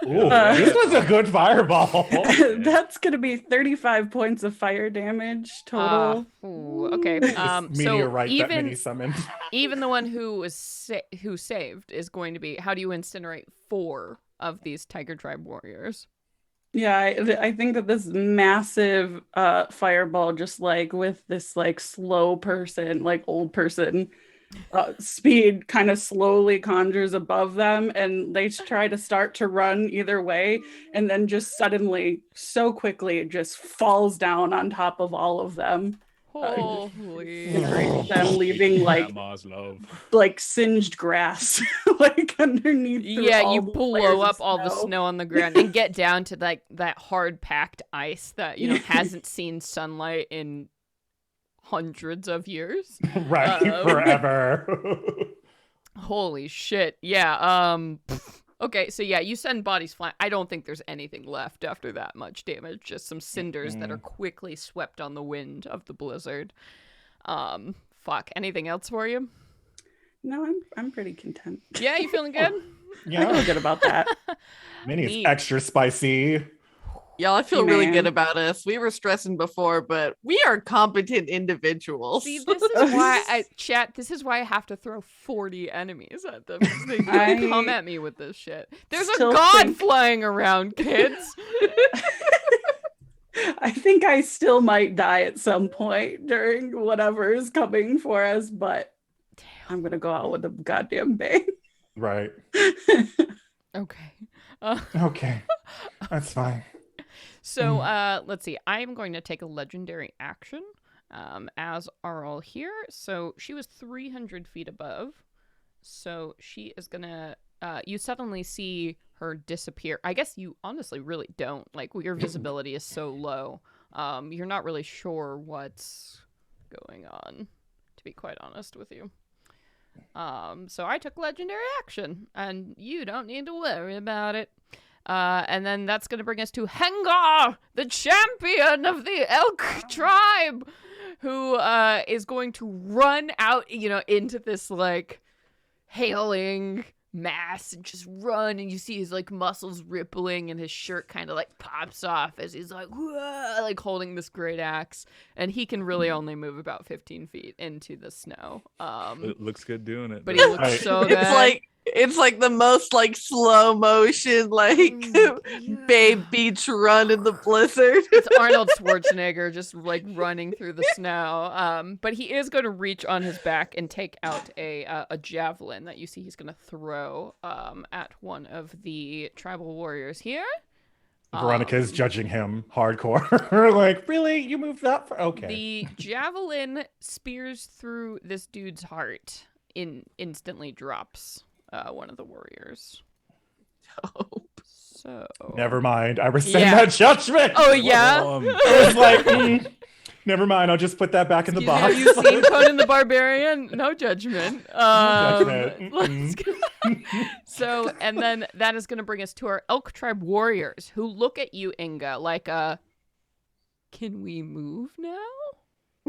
Ooh, this was a good fireball. That's going to be 35 points of fire damage total. Ooh, okay. This So meteorite that even Minnie summoned. even the one who was who saved is going to be. How do you incinerate 4 of these Tiger Tribe warriors? Yeah, I think that this massive fireball, just like with this like slow person, like old person speed, kind of slowly conjures above them, and they try to start to run either way, and then just suddenly, so quickly, it just falls down on top of all of them. Holy. Incinerates them, leaving like Grandma's love. singed grass like underneath. through Yeah, all you the layers blow of up all the snow on the ground and get down to like that hard packed ice that hasn't seen sunlight in hundreds of years. Right, forever. Holy shit. Yeah. Okay, so yeah, you send bodies flying. I don't think there's anything left after that much damage. Just some cinders that are quickly swept on the wind of the blizzard. Fuck. Anything else for you? No, I'm pretty content. Yeah, you feeling good? I feel good about that. Minnie's Neat. extra spicy. Y'all, I feel Hey, really man. good about us. We were stressing before, but we are competent individuals. See, this is why this is why I have to throw 40 enemies at them. 'Cause they don't come I at me with this shit. There's a still god think- flying around, kids. I think I still might die at some point during whatever is coming for us, but I'm gonna go out with a goddamn bang. Right. Okay. Okay. That's fine. So let's see. I am going to take a legendary action as Arl here. So she was 300 feet above. So she is going to... you suddenly see her disappear. I guess you honestly really don't. Like, your visibility is so low. You're not really sure what's going on, to be quite honest with you. So I took legendary action, and you don't need to worry about it. And then that's going to bring us to Hengar, the champion of the elk tribe, who is going to run out, into this, like, hailing mass and just run. And you see his, like, muscles rippling and his shirt kind of, like, pops off as he's, like, whoa, like, holding this great axe. And he can really only move about 15 feet into the snow. It looks good doing it. But though. he looks so good. It's like the most like slow motion, like Babe Beach run in the blizzard. It's Arnold Schwarzenegger just like running through the snow. But he is going to reach on his back and take out a javelin that you see he's going to throw at one of the tribal warriors here. Veronica's judging him hardcore. Like, really? You moved that far? Okay. The javelin spears through this dude's heart and instantly drops one of the warriors. So Never mind. I rescind Yeah. that judgment. Oh yeah. I was like, never mind. I'll just put that back in the box. Have you seen Conan the Barbarian? No judgment. judgment. Let's go. So, and then that is going to bring us to our Elk Tribe warriors, who look at you, Inga, like, can we move now?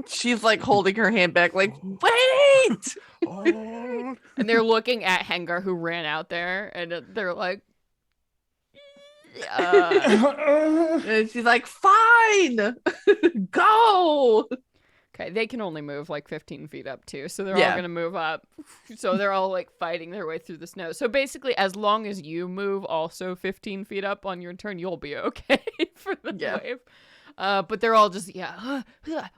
She's like holding her hand back, like, wait! Oh, And they're looking at Hengar, who ran out there, and they're like, And she's like, fine, go. okay, they can only move like 15 feet up too, so they're all Yeah. gonna move up. So they're all like fighting their way through the snow. So basically, as long as you move also 15 feet up on your turn, you'll be okay for the Yeah. wave. But they're all just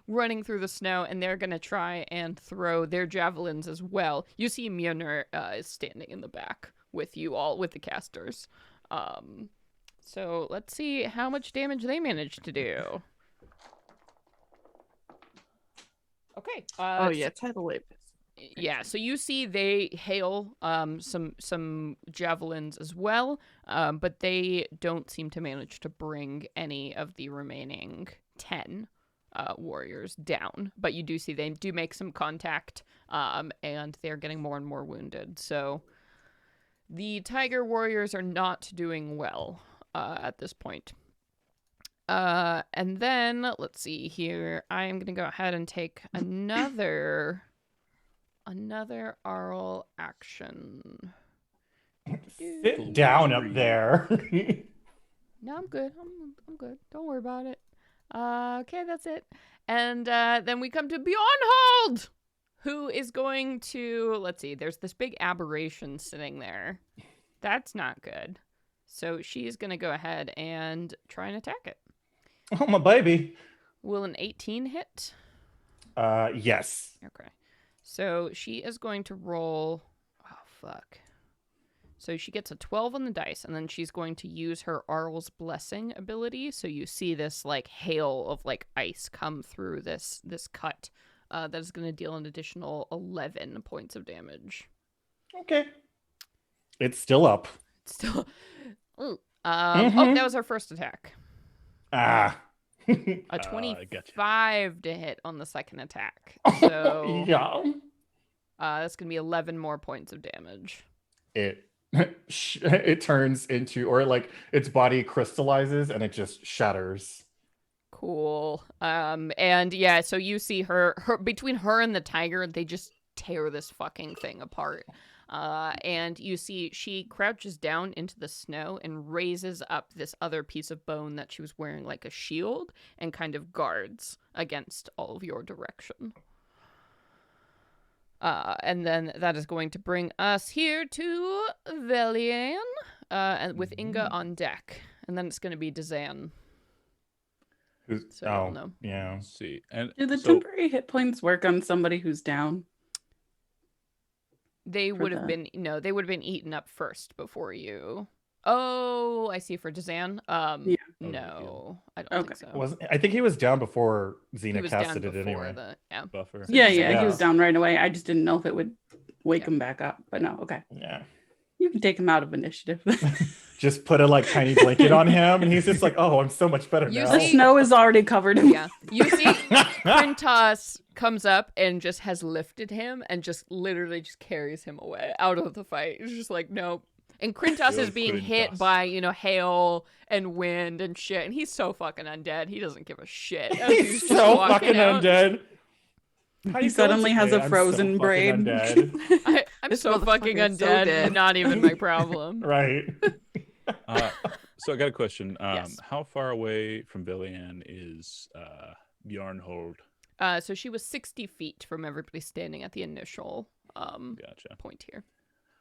running through the snow, and they're gonna try and throw their javelins as well. You see Mjolnir is standing in the back with you all, with the casters. So let's see how much damage they manage to do. Okay. Oh yeah, tidal wave. Yeah, so you see they hail some javelins as well, but they don't seem to manage to bring any of the remaining 10 warriors down. But you do see they do make some contact, and they're getting more and more wounded. So the tiger warriors are not doing well at this point. And then, let's see here. I am going to go ahead and take another Arl action. Sit down up there. No, I'm good. I'm good. Don't worry about it. Okay, that's it. And then we come to Beyondhold, who is going to, let's see, there's this big aberration sitting there. That's not good. So she's going to go ahead and try and attack it. Oh, my baby. Will an 18 hit? Yes. Okay. So she is going to roll... Oh, fuck. So she gets a 12 on the dice, and then she's going to use her Arl's Blessing ability. So you see this, like, hail of, like, ice come through this cut. That is going to deal an additional 11 points of damage. Okay. It's still up. Still... Ooh. Oh, that was her first attack. Ah. A 25 to hit on the second attack. So Yeah. that's going to be 11 more points of damage. It turns into, or like its body crystallizes and it just shatters. Cool. And yeah, so you see her between her and the tiger, they just tear this fucking thing apart. And you see she crouches down into the snow and raises up this other piece of bone that she was wearing like a shield and kind of guards against all of your direction. And then that is going to bring us here to Velian, and with Inga on deck. And then it's going to be Dazan. So you'll know. Yeah. Let's see. And Do the so, temporary hit points work on somebody who's down? They For would have that. been they would have been eaten up first before you. Oh, I see. For Dazan, Yeah. no, I don't Okay. think so. Was I think he was down before He Xena was down casted it before anyway. the buffer. Yeah, Yeah. he was down right away. I just didn't know if it would wake Yeah. him back up. But no, okay. Yeah. You can take him out of initiative. Just put a like tiny blanket on him, and he's just like, "Oh, I'm so much better You now." The see- snow is already covered him. Yeah, you see, Quintas comes up and just has lifted him and just literally just carries him away out of the fight. It's just like nope. And Quintas is Good being hit Quintas. by hail and wind and shit, and he's so fucking undead. He doesn't give a shit. He's just so walking fucking out. undead. How He you suddenly doing has today? a I'm frozen so fucking brain. undead. I'm This so fucking motherfucker is so undead. dead. Not even my problem. Right. So I got a question. Yes. How far away from Villian is Bjornhold? So she was 60 feet from everybody standing at the initial Gotcha. point here.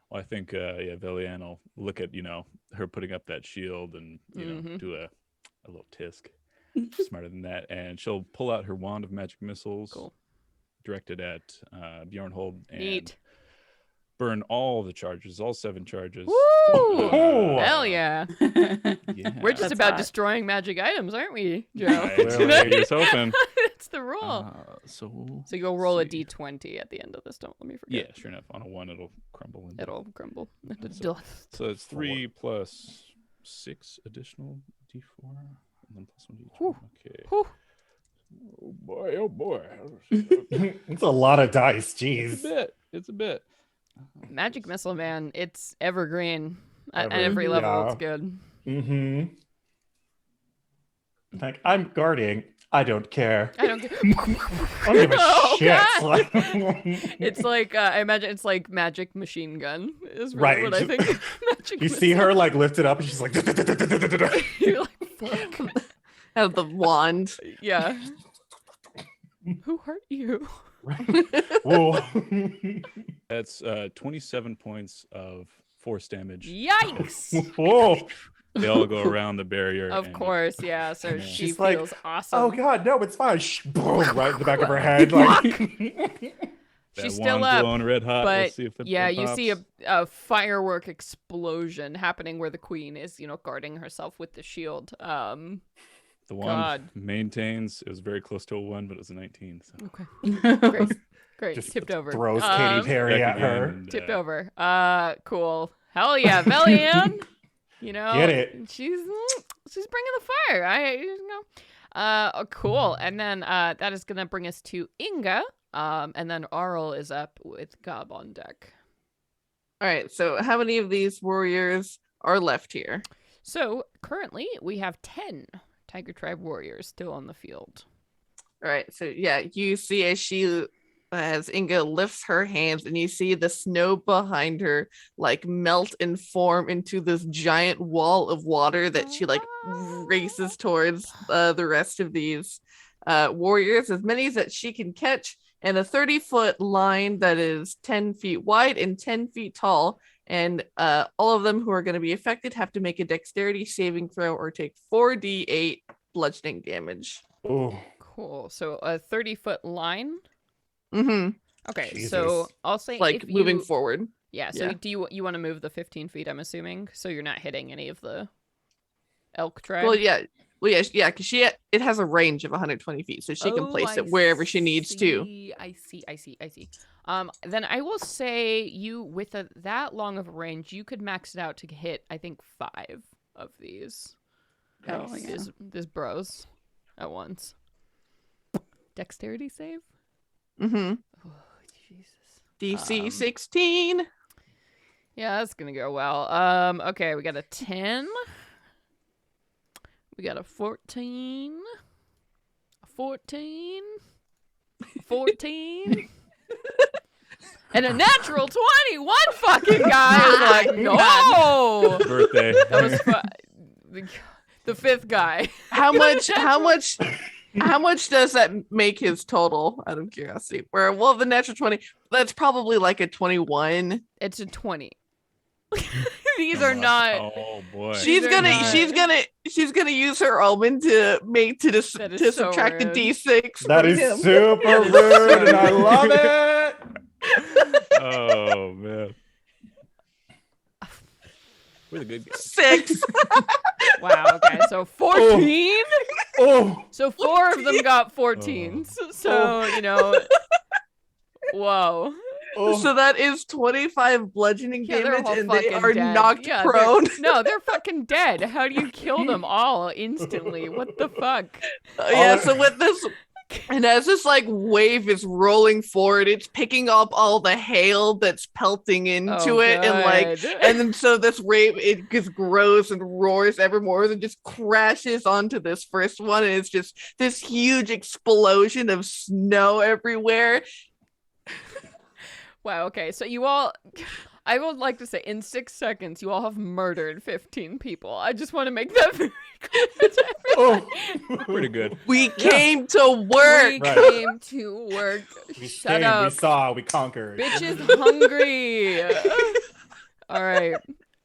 Well, I think Villian will look at her putting up that shield and Mhm. do a little tisk. Smarter than that, and she'll pull out her wand of magic missiles, Cool. directed at Bjornhold, and Neat. burn all the charges, all 7 charges. Woo! Oh. Hell yeah. Yeah. We're just That's about hot. destroying magic items, aren't we, Joe? Right. Here's hoping. That's the rule. So So you'll roll a see. d20 at the end of this. Don't let me Yeah, forget. sure enough. On a 1, it'll crumble. And It'll crumble. so it's 3 plus 6 additional d4, and then plus 1 d8. Whew. Okay. Whew. Oh boy! Oh boy! It's a lot of dice. It's Jeez. a bit. It's a bit. Magic missile, man. It's evergreen. At Ever- every level, yeah. it's good. Mm-hmm. Like, I'm guarding. I don't care. I don't get. I don't give a Oh, shit. God. Like- It's like I imagine it's like magic machine gun is really Right. what I think. Magic you see missile. her like lift it up, and she's like, You're like, fuck. Have the wand. Yeah. Who hurt you? whoa. That's 27 points of force damage. Yikes! Whoa. They all go around the barrier. Of and- course, yeah. So Yeah. she She's like, feels awesome. Oh God, no, it's fine. Shh, boom, right in the back of her head. Like, That She's still wand's up, glowing red hot. but Let's see if it you see pops. a firework explosion happening where the queen is, guarding herself with the shield. The wand God. maintains. It was very close to a 1, but it was a 19. So Okay, great. just Tipped over. throws Katy Perry back at her. again, and, Tipped over. Cool. Hell yeah, Velian. Get it. She's bringing the fire. Cool. And then that is gonna bring us to Inga. And then Arl is up with Gob on deck. All right. So how many of these warriors are left here? So currently we have 10 Tiger Tribe warriors still on the field. All right. So yeah, you see as Inga lifts her hands, and you see the snow behind her like melt and form into this giant wall of water that she like races towards the rest of these warriors, as many as that she can catch, and a 30-foot line that is 10 feet wide and 10 feet tall. And all of them who are going to be affected have to make a dexterity saving throw or take 4d8 bludgeoning damage. Ooh. Cool. So a 30-foot line. Mm-hmm. Okay, Jesus. so I'll say Like if moving you- forward. Yeah. So Yeah. do you want to move the 15 feet? I'm assuming, so you're not hitting any of the elk tribe. Well, yeah. Well, yeah, because it has a range of 120 feet, so she can place it wherever she needs to. I see. Then I will say you with that long of a range, you could max it out to hit. I think 5 of these. Oh, yeah. These bros at once. Dexterity save. Mm-hmm. Oh Jesus. DC 16. Yeah, that's gonna go well. Okay, we got a 10. We got a 14. A 14. 14. And a natural 20. One fucking guy is like, no. Birthday. That was the fifth guy. How much does that make his total, out of curiosity? Well, the natural 20, that's probably like a 21. It's a 20. These are not. Oh boy. She's gonna use her omen to That is so subtract a rude. D6. That from is him. super rude, and I love it. Oh man. We're the good guys. 6. Wow. Okay. So 14. Oh, So 4 of them got 14s. So whoa. oh. So that is 25 bludgeoning Yeah, they're damage, all and they fucking are dead. knocked Yeah, prone. they're fucking dead. How do you kill them all instantly? What the fuck? Yeah, so with this, and as this like wave is rolling forward, it's picking up all the hail that's pelting into it, and then so this wave it just grows and roars ever more, and just crashes onto this first one, and it's just this huge explosion of snow everywhere. Wow, okay. So you all, I would like to say, in 6 seconds, you all have murdered 15 people. I just want to make that very clear to everyone. Pretty good. We came to work. We Right. came to work. We Shut came, up. we saw, we conquered. Bitch is hungry. All right.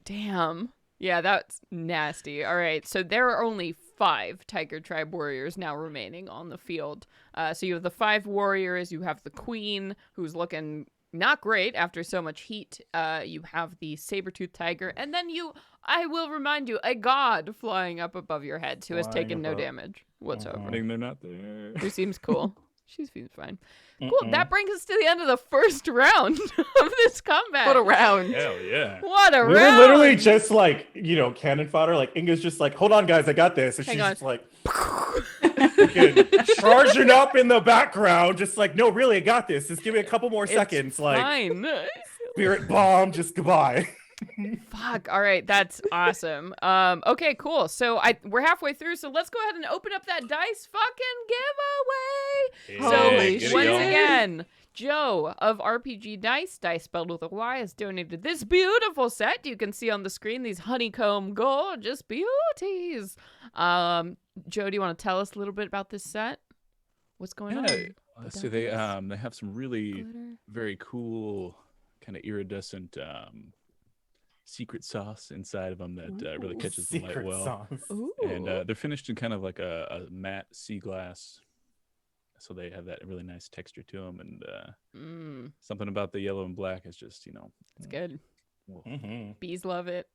Damn. Yeah, that's nasty. All right. So there are only 5 Tiger Tribe warriors now remaining on the field. So you have the 5 warriors. You have the queen, who's looking not great after so much heat. You have the Saber-Tooth Tiger. And then I will remind you, a god flying up above your heads who has Flying taken no above. damage whatsoever. Running, they're not there. Who seems cool. She seems fine. Cool. That brings us to the end of the first round of this combat. What a round. Hell yeah. What a We round. were literally just like, cannon fodder. Like Inga's just like, hold on, guys, I got this. And Hang she's on. just like, freaking charging up in the background, just like, no, really, I got this. Just give me a couple more It's seconds. Like, fine. spirit bomb, just goodbye. Fuck. All right, that's awesome. Okay, cool. So we're halfway through, so let's go ahead and open up that dice fucking giveaway. Holy So shit. once again, Joe of RPG Dice spelled with a Y, has donated this beautiful set. You can see on the screen these honeycomb gorgeous beauties. Joe, do you want to tell us a little bit about this set? What's going on? Let's see. They have some really Glitter. very cool kind of iridescent secret sauce inside of them that really catches the light Secret well. sauce. Ooh. And they're finished in kind of like a matte sea glass, so they have that really nice texture to them. And something about the yellow and black is just It's good. well, Mm-hmm. Bees love it.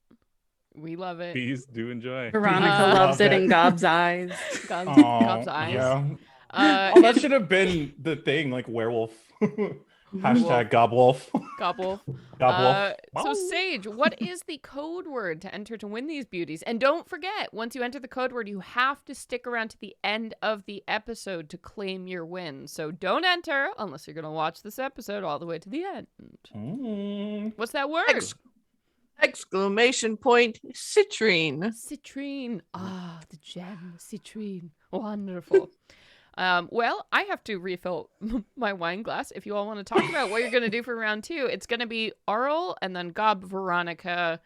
We love it. bees do enjoy. Veronica Uh, loves it love in it. Gob's eyes. God's eyes. Yeah. Uh, Oh, that should have been the thing, like werewolf. Hashtag gobwolf. Gobble. Gobwolf. So Sage, what is the code word to enter to win these beauties? And don't forget, once you enter the code word, you have to stick around to the end of the episode to claim your win. So don't enter unless you're going to watch this episode all the way to the end. Mm. What's that word? Exclamation point, citrine. Citrine. Ah, the gem, citrine. Wonderful. Well, I have to refill my wine glass. If you all want to talk about what you're going to do for round 2, it's going to be Arl and then Gob, Veronica,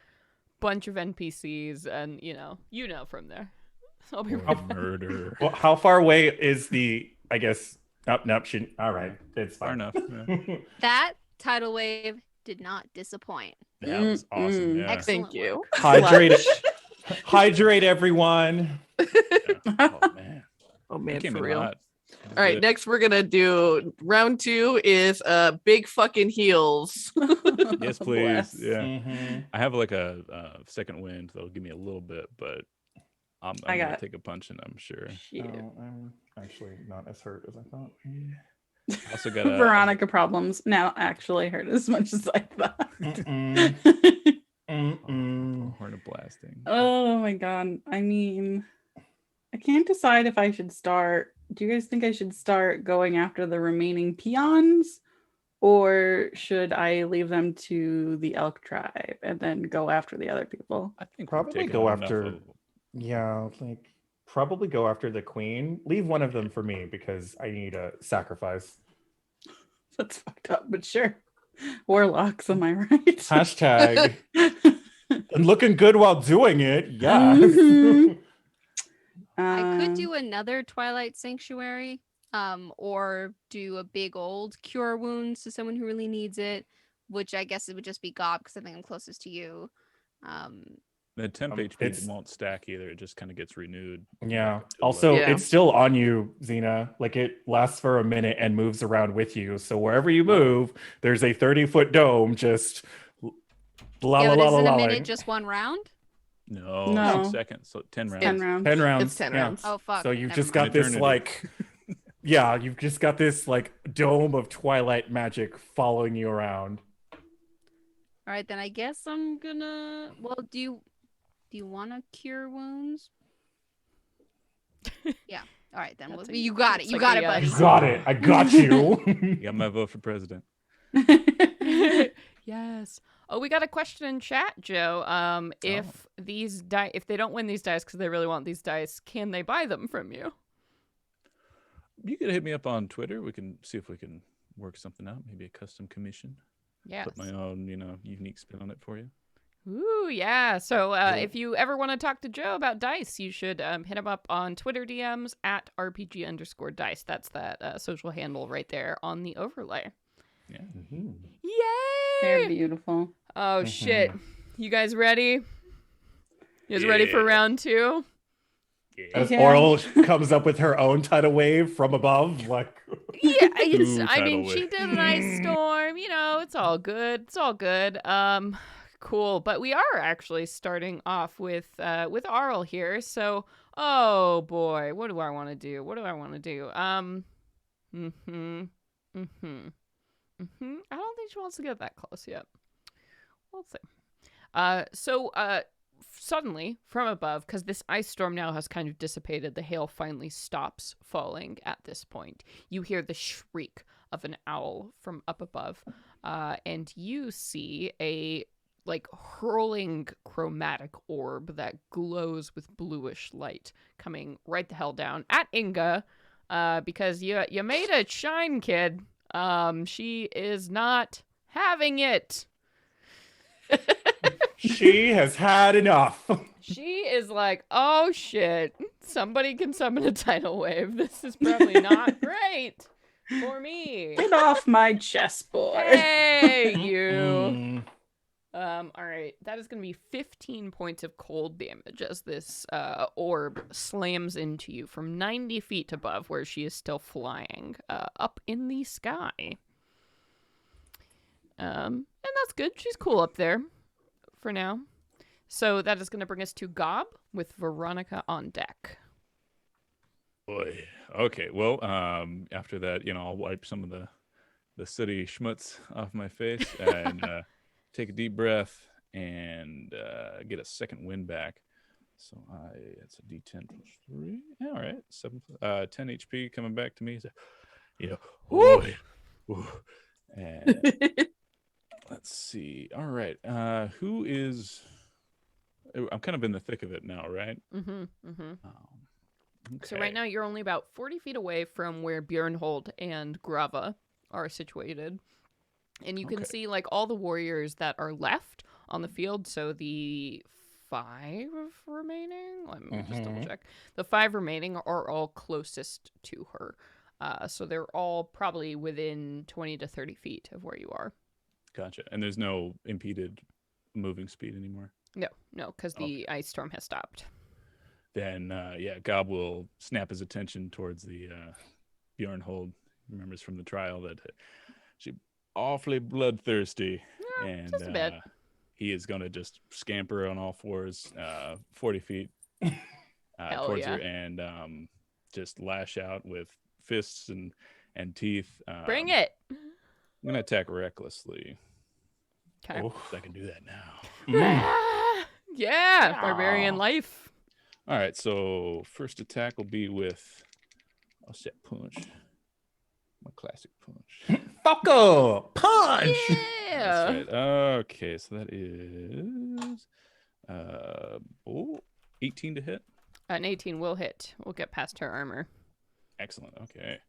bunch of NPCs, and you know from there. I'll be right back. Murder. Well, how far away is the? I guess. Nope. All right, it's Far fine. enough. Yeah. That tidal wave did not disappoint. That was awesome. Yeah. Excellent. Thank you. Hydrate. Hydrate, everyone. Oh man. Oh man, Came for in real. hot. All right, next we're gonna do round 2 is big fucking heels. Yes, please. Bless. Yeah. Mhm. I have like a second wind that'll give me a little bit, but I'm I gonna got- take a punch and I'm sure. Shit. Oh, I'm actually not as hurt as I thought. Also got a Veronica problems now actually hurt as much as I thought. Mm-mm. Mm-mm. horn of blasting. Oh my god. I mean, I can't decide if I should start. Do you guys think I should start going after the remaining peons? Or should I leave them to the elk tribe and then go after the other people? I think Probably we've taken go on enough after- of- Yeah, like probably go after the queen. Leave one of them for me because I need a sacrifice. That's fucked up, but sure. Warlocks, am I right? Hashtag. And looking good while doing it. Yes. Mhm. I could do another Twilight Sanctuary, or do a big old cure wounds to someone who really needs it, which I guess it would just be Gob because I think I'm closest to you. The temp HP it's- won't stack either. It just kind of gets renewed. Yeah. back up to Also, 11. Yeah. it's still on you, Xena. Like it lasts for a minute and moves around with you. So wherever you move, there's a 30-foot dome just la Yeah, la but la isn't la a la. minute just one round? No, No. 6 seconds. So 10 rounds. 10 rounds. Ten rounds. It's 10 yeah. rounds. Oh fuck. So you've never just mind. got this Eternity. like yeah, you've just got this like dome of Twilight magic following you around. All right, then I guess I'm gonna. Well, do you want to cure wounds? Yeah. All right, then That's you got it. it's You like got a, it, uh, buddy. You got it. I got you. You got my vote for president. Yes. Oh, we got a question in chat, Joe. If these if they don't win these dice because they really want these dice, can they buy them from you? You could hit me up on Twitter. We can see if we can work something out. Maybe a custom commission. Yes. Put my own, unique spin on it for you. Ooh, yeah. So Cool. if you ever want to talk to Joe about dice, you should hit him up on Twitter DMs at RPG_dice. That's that social handle right there on the overlay. Yeah. Mhm. They're Yay! beautiful. Oh, Mhm. shit. You guys ready? You guys ready for Yeah. round 2? As Yeah. Oral comes up with her own tidal wave from above, like Yeah, Ooh, I mean, tidal she wave. did an ice storm. It's all good. It's all good. Cool. But we are actually starting off with Arl here. So, oh boy, what do I want to do? I don't think she wants to get that close yet. We'll see. Suddenly, from above, because this ice storm now has kind of dissipated, the hail finally stops falling at this point. You hear the shriek of an owl from up above, and you see a hurling chromatic orb that glows with bluish light coming right the hell down at Inga, because you made it shine, kid. She is not having it. she has had enough. She is like, oh shit, somebody can summon a tidal wave. This is probably not great for me. Get off my chessboard. Hey, you. Mm. All right, that is going to be 15 points of cold damage as this orb slams into you from 90 feet above where she is still flying up in the sky. And that's good. She's cool up there for now. So that is going to bring us to Gob with Veronica on deck. Boy. Okay. Well, after that, I'll wipe some of the city schmutz off my face and take a deep breath and get a second wind back. So it's a D10 plus 3. All right, 10 HP coming back to me. So, boy. Ooh. And let's see. All right. Who is? I'm kind of in the thick of it now, right? Mm-hmm. Okay. So right now you're only about 40 feet away from where Bernhold and Grava are situated. And you can see all the warriors that are left on the field. So the 5 remaining, let me just double check. The 5 remaining are all closest to her. So they're all probably within 20 to 30 feet of where you are. Gotcha. And there's no impeded moving speed anymore. No, because the ice storm has stopped. Then, Gob will snap his attention towards the Bjornhold. Remembers from the trial that she awfully bloodthirsty, and just a bit. he is going to just scamper on all fours, 40 feet towards her, and just lash out with fists and teeth. Bring it. I'm going to attack recklessly. Okay. Oh. I can do that now. Yeah, barbarian life. All right, so first attack will be with a set punch. My classic punch. Fucker! Punch! Yeah. That's right. Okay, so that is 18 to hit. An 18 will hit. We'll get past her armor. Excellent. Okay.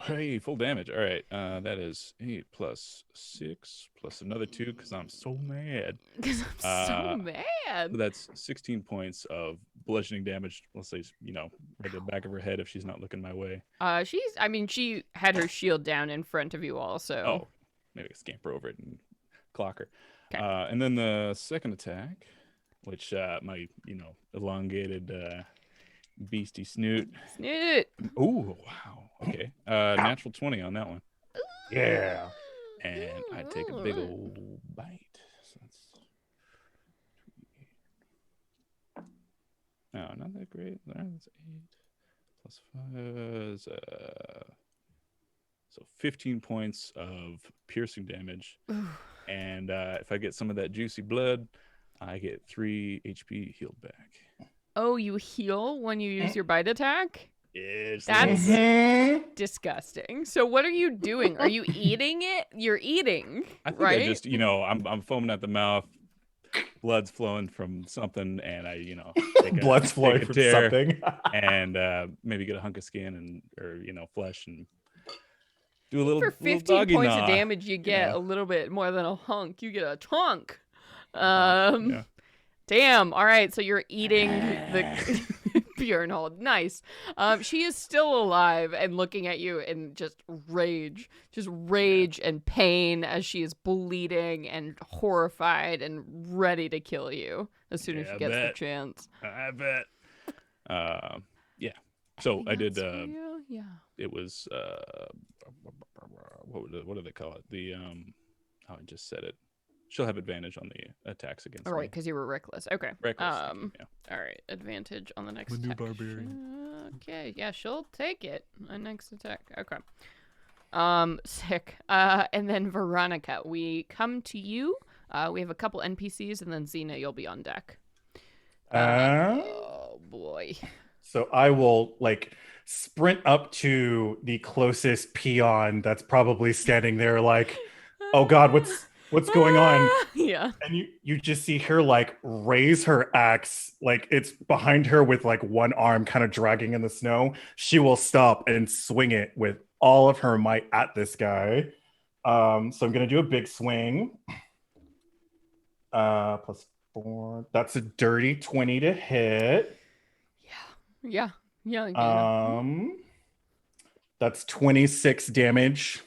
Hey, full damage. All right. That is 8 plus 6 plus another 2 because I'm so mad. Because I'm so mad. That's 16 points of bludgeoning damage. Let's say, right to the back of her head if she's not looking my way. She had her shield down in front of you all, so. Oh, maybe I scamper over it and clock her. Okay. And then the second attack, which my, elongated beastie snoot. Snoot. Oh, wow. Okay. Natural 20 on that one. Yeah. And I take a big old bite. So that's not that great. That's 8 plus 5 is so 15 points of piercing damage. And if I get some of that juicy blood, I get 3 HP healed back. Oh, you heal when you use your bite attack? Yes. That's disgusting. So what are you doing? Are you eating it? You're eating, I think right? I just, I'm foaming at the mouth, blood's flowing from something, and I, Blood's flowing from something. and maybe get a hunk of skin or flesh and do a little. For 15 little points gnaw, of damage, you get a little bit more than a hunk. You get a chunk. Yeah. Damn. All right. So you're eating the Bernhold. Nice. She is still alive and looking at you in just rage and pain as she is bleeding and horrified and ready to kill you as soon as she gets the chance. I bet. Yeah. So I did. Yeah. It was. What do they call it? The I just said it. She'll have advantage on the attacks against me. All right, because you were reckless. Okay. Reckless. Yeah. All right, advantage on the next I'm a new attack. barbarian. Okay, yeah, she'll take it. Next attack. Okay. Sick. And then Veronica, we come to you. We have a couple NPCs, and then Xena, you'll be on deck. Oh boy. So I will sprint up to the closest peon that's probably standing there oh God, what's going on? Yeah. And you just see her raise her axe, it's behind her with one arm kind of dragging in the snow. She will stop and swing it with all of her might at this guy. So I'm gonna do a big swing. Plus 4. That's a dirty 20 to hit. Yeah. That's 26 damage.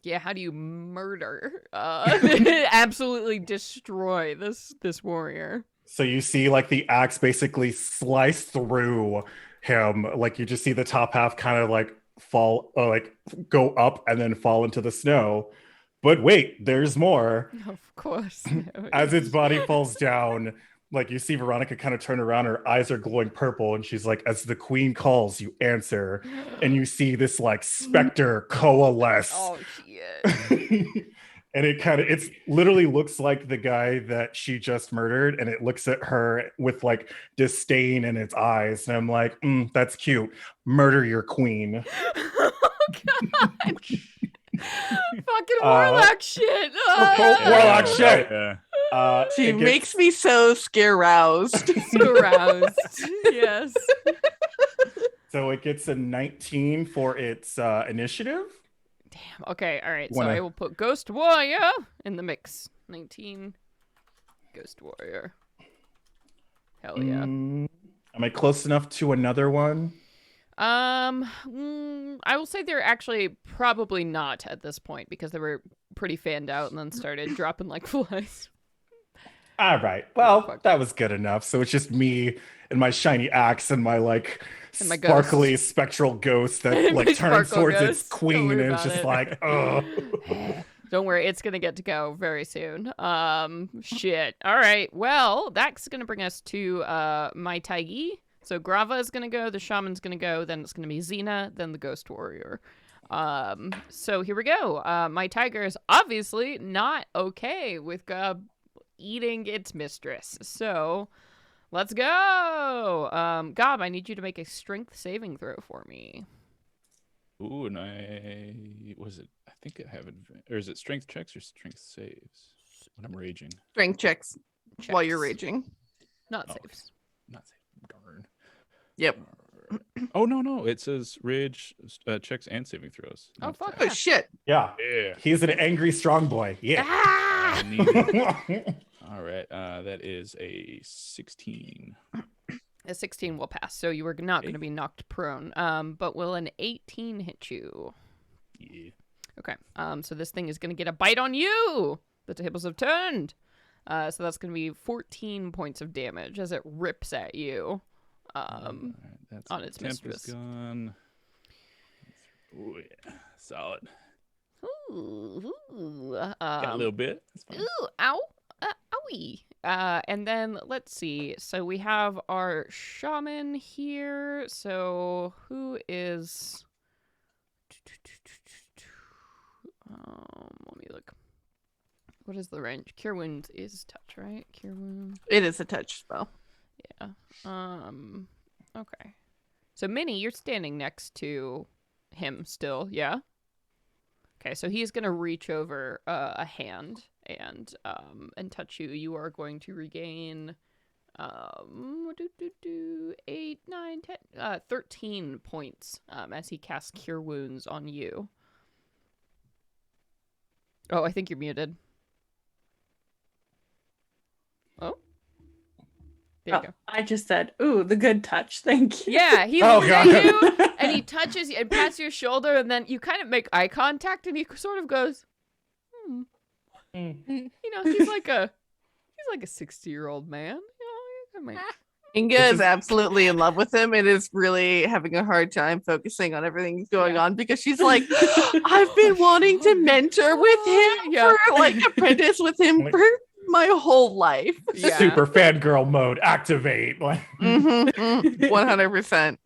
Yeah, how do you murder? Absolutely destroy this warrior. So you see the axe basically slice through him. You just see the top half kind of fall, go up and then fall into the snow. But wait, there's more. Of course. As its body falls down, you see Veronica kind of turn around, her eyes are glowing purple, and she's as the queen calls, you answer, and you see this specter coalesce. Oh shit. And it literally looks like the guy that she just murdered, and it looks at her with disdain in its eyes, and I'm like, that's cute. Murder your queen. Oh god. Fucking warlock shit. Warlock shit. She makes me so scare-roused. Yes. So it gets a 19 for its initiative. Damn. Okay. All right. So I will put Ghost Warrior in the mix. 19. Ghost Warrior. Hell yeah. Am I close enough to another one? I will say they're actually probably not at this point because they were pretty fanned out and then started dropping like flies. All right. Well, that was good enough. So it's just me and my shiny axe and my and my sparkly ghost. spectral ghost that turns towards its queen and it's just oh. Don't worry, it's gonna get to go very soon. Shit. All right. Well, that's gonna bring us to my Taigi. So Grava is going to go, the Shaman's going to go, then it's going to be Xena, then the Ghost Warrior. So here we go. My tiger is obviously not okay with Gob eating its mistress. So let's go. Gob, I need you to make a strength saving throw for me. Ooh, and was it? I think I have it. Or is it strength checks or strength saves when I'm raging? Strength checks while you're raging. Not saves. Not saves. Darn. Yep. Oh no, it says rage checks and saving throws. Oh, not fuck attacks. Oh shit. Yeah. Yeah. He's an angry strong boy. Yeah. Ah! I need it. All right, that is a 16. A 16 will pass, so you are not going to be knocked prone. But will an 18 hit you? Yeah. Okay. So this thing is going to get a bite on you. The tables have turned. So that's going to be 14 points of damage as it rips at you. All right, that's On its temp mistress. is gone. Oh yeah, solid. Ooh. Got a little bit. That's fine. Ooh, ow. Owie. And then let's see. So we have our shaman here. So who is... let me look. What is the range? Cure Wounds is touch, right? Cure Wounds. It is a touch spell. Yeah. Okay. So Minnie, you're standing next to him still, yeah? Okay, so he's gonna reach over a hand and touch you. You are going to regain 8, 9, 10, 13 points as he casts Cure Wounds on you. Oh, I think you're muted. Oh. There you go. I just said, ooh, the good touch. Thank you. Yeah, he Oh, looks at God. you and he touches you and pats your shoulder, and then you kind of make eye contact, and he sort of goes, You know, he's like a 60-year-old man. You know, Inga is absolutely in love with him and is really having a hard time focusing on everything going on because she's like, I've been wanting to mentor with him for like apprentice with him for my whole life. Yeah. Super fangirl mode activate. Like 100%.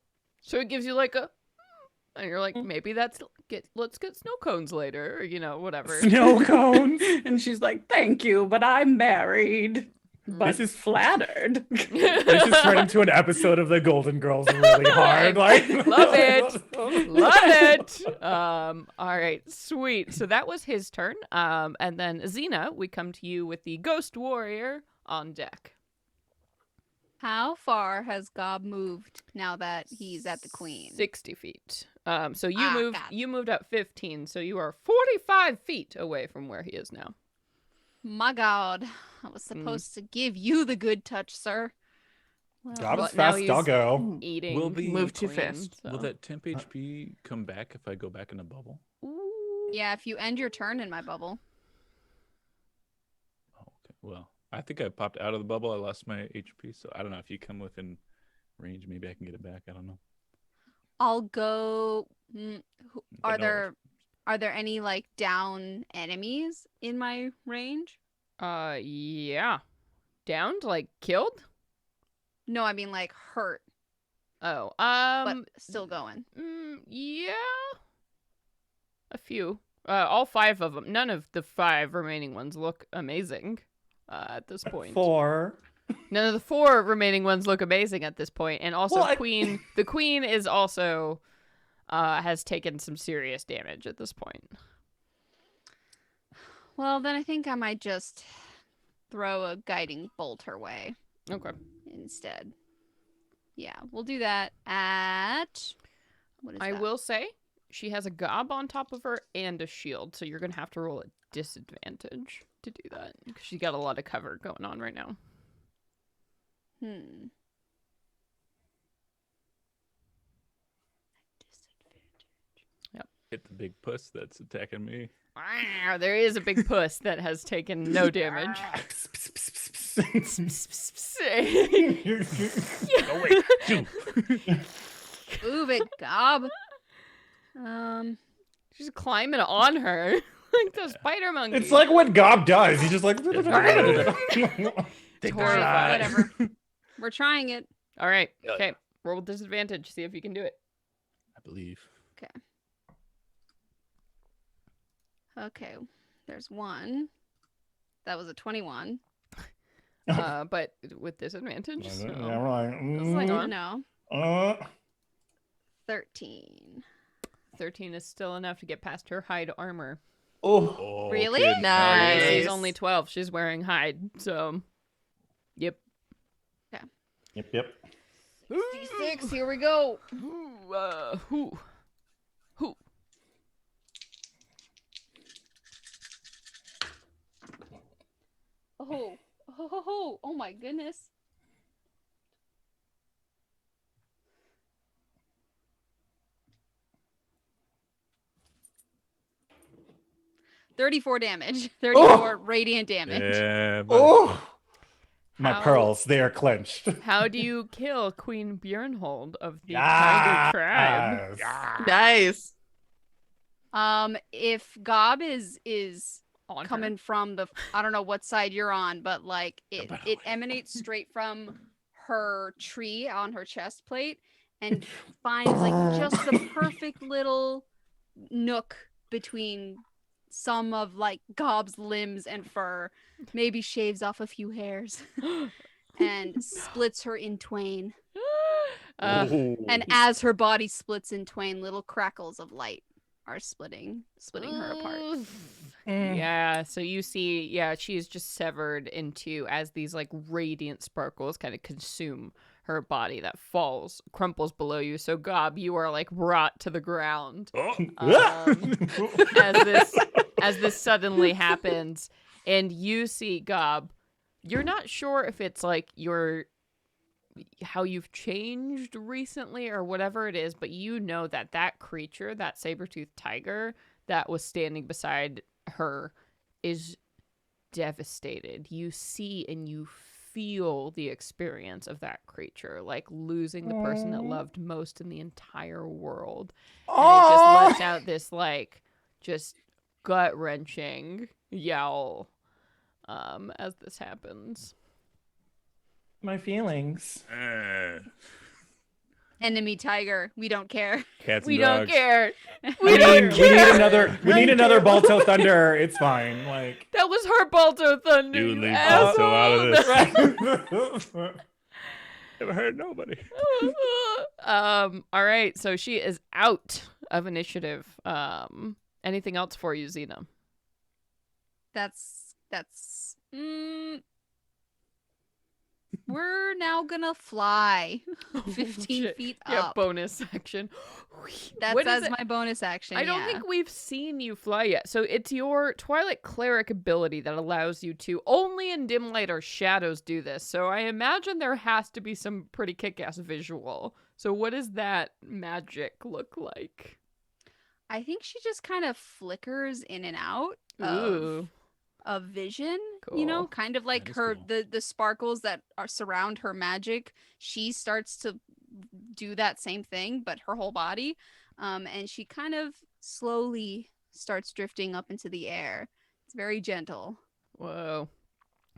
So it gives you like a, and you're like, maybe let's get snow cones later, or, you know, whatever. snow cones. And she's like, thank you, but I'm married. But This is- flattered. This is turned into an episode of the Golden Girls really hard. Like Love it. Love it. All right, sweet. So that was his turn. And then Xena, we come to you with the Ghost Warrior on deck. How far has Gob moved now that he's at the queen? 60 feet. So you God. you moved up 15, so you are 45 feet away from where he is now. My God, I was supposed to give you the good touch, sir. Well, God Well, is now fast he's- doggo. Eating. Will the Move too queen, fast. so. Will that temp HP come back if I go back in a bubble? Ooh. yeah, if you end your turn in my bubble. Oh, okay. Well, I think I popped out of the bubble. I lost my HP, so I don't know if you come within range. Maybe I can get it back. I don't know. I'll go. Are know there any like down enemies in my range? Yeah. Downed, like killed? No, I mean like hurt, Oh, but still going. yeah. A few. All 5 of them. None of the 5 remaining ones look amazing at this point. 4. None of the 4 remaining ones look amazing at this point. And also Well, the queen is also has taken some serious damage at this point. Well, then I think I might just throw a guiding bolt her way Okay. instead. Yeah, we'll do that at. What is I that? will say she has a gob on top of her and a shield, so you're going to have to roll a disadvantage to do that because she's got a lot of cover going on right now. Hmm. Hit the big puss that's attacking me. Ah, there is a big puss that has taken no damage. Oh wait, shoot. Move it, Gob. She's climbing on her like the spider monkey. It's like what Gob does. He's just like. Take It's horrible. Whatever. We're trying it. All right. Yeah. Okay. Roll with disadvantage. See if you can do it. I believe. Okay. There's one. That was a 21. But with disadvantage. So. Yeah, right. Hang on. No. 13. 13 is still enough to get past her hide armor. Oh. Really? goodness. Nice. She's only 12. She's wearing hide. So, yep. Yep. D6, here we go. Who? Oh my goodness. 34 damage. 34 radiant damage. Yeah, buddy. Oh, my How- pearls, they are clenched. How do you kill Queen Bernhold of the Yes. Tiger tribe? Nice. If Gob is On her. coming from the, I don't know what side you're on, but like it emanates straight from her tree on her chest plate and finds like just the perfect little nook between some of like Gob's limbs and fur, maybe shaves off a few hairs and splits her in twain. And as her body splits in twain, little crackles of light are splitting her apart. Yeah, so you see, she's just severed into as these like radiant sparkles kind of consume her body that crumples below you. So Gob, you are like brought to the ground as this suddenly happens, and you see Gob. You're not sure if it's like how you've changed recently or whatever it is, but you know that creature, that Saber-Tooth Tiger that was standing beside her, is devastated. You see and you feel the experience of that creature, like losing the person that loved most in the entire world. And it just lets out this like just gut-wrenching yell as this happens. My feelings. Enemy tiger, we don't care. Cats and We dogs. don't care. We need another Balto Thunder. It's fine. Like That was her Balto Thunder. You You leave asshole. Balto out of this. right. Never hurt nobody. All right, so she is out of initiative. Anything else for you, Xena? That's we're now gonna fly 15 Shit. feet Yeah, up. bonus action. That's What is as it? my bonus action. I don't yeah. think we've seen you fly yet. So it's your Twilight Cleric ability that allows you to only in dim light or shadows do this. So I imagine there has to be some pretty kick-ass visual. So what does that magic look like? I think she just kind of flickers in and out Ooh. of vision, you know, Cool. kind of like That is her cool. the sparkles that surround her magic. She starts to do that same thing, but her whole body, and she kind of slowly starts drifting up into the air. It's very gentle. Whoa.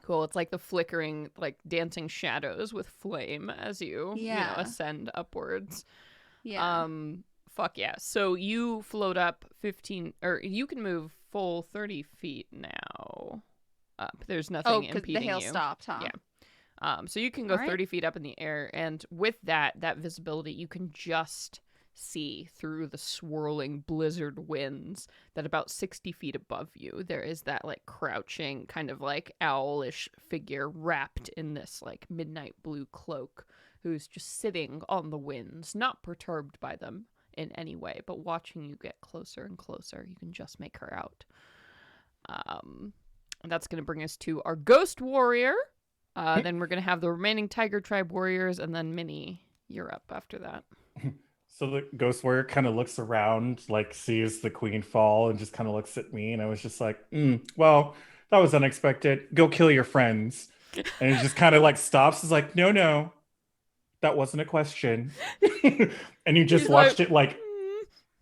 Cool. It's like the flickering, like dancing shadows with flame as you Yeah. ascend upwards. Yeah. Fuck yeah. So you float up 15, or you can move full 30 feet now up. There's nothing because impeding the hail you. stopped, huh? Yeah. So you can go All right. 30 feet up in the air, and with that visibility, you can just see through the swirling blizzard winds that about 60 feet above you, there is that like crouching kind of like owlish figure wrapped in this like midnight blue cloak who's just sitting on the winds, not perturbed by them in any way, but watching you get closer and closer. You can just make her out. And that's going to bring us to our ghost warrior. Then we're going to have the remaining Tiger Tribe warriors, and then Minnie, you're up after that. So the ghost warrior kind of looks around, like sees the queen fall, and just kind of looks at me, and I was just like, well, that was unexpected. Go kill your friends. And he just kind of like stops. Is like, no, that wasn't a question. And you just He's watched like, it like,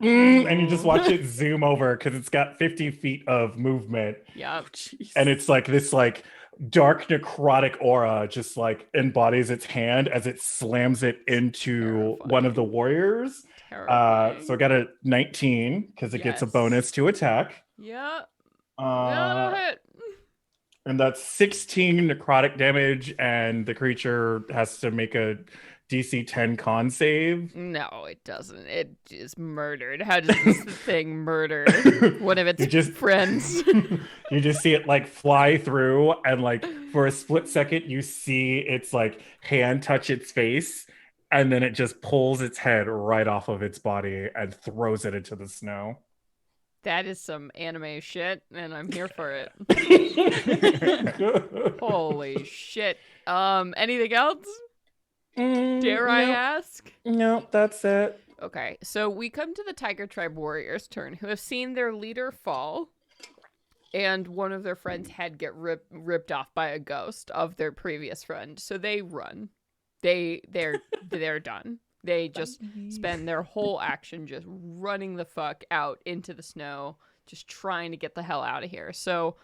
and you just watch it zoom over because it's got 50 feet of movement, Yeah. Jeez. and it's like this like dark necrotic aura just like embodies its hand as it slams it into one of the warriors. Terrifying. So I got a 19 because it gets a Yes. bonus to attack. Yeah. Uh, No hit. and that's 16 necrotic damage, and the creature has to make a DC 10 con save. No, it doesn't. It is murdered. How does this thing murder one of its You just- friends? You just see it like fly through, and like for a split second you see its like hand touch its face, and then it just pulls its head right off of its body and throws it into the snow. That is some anime shit, and I'm here for it. Holy Holy shit. Anything else? Dare I ask? No, that's it. Okay, so we come to the Tiger Tribe warriors' turn, who have seen their leader fall, and one of their friends' head get ripped off by a ghost of their previous friend. So they run. They're done. They just spend their whole action just running the fuck out into the snow, just trying to get the hell out of here. So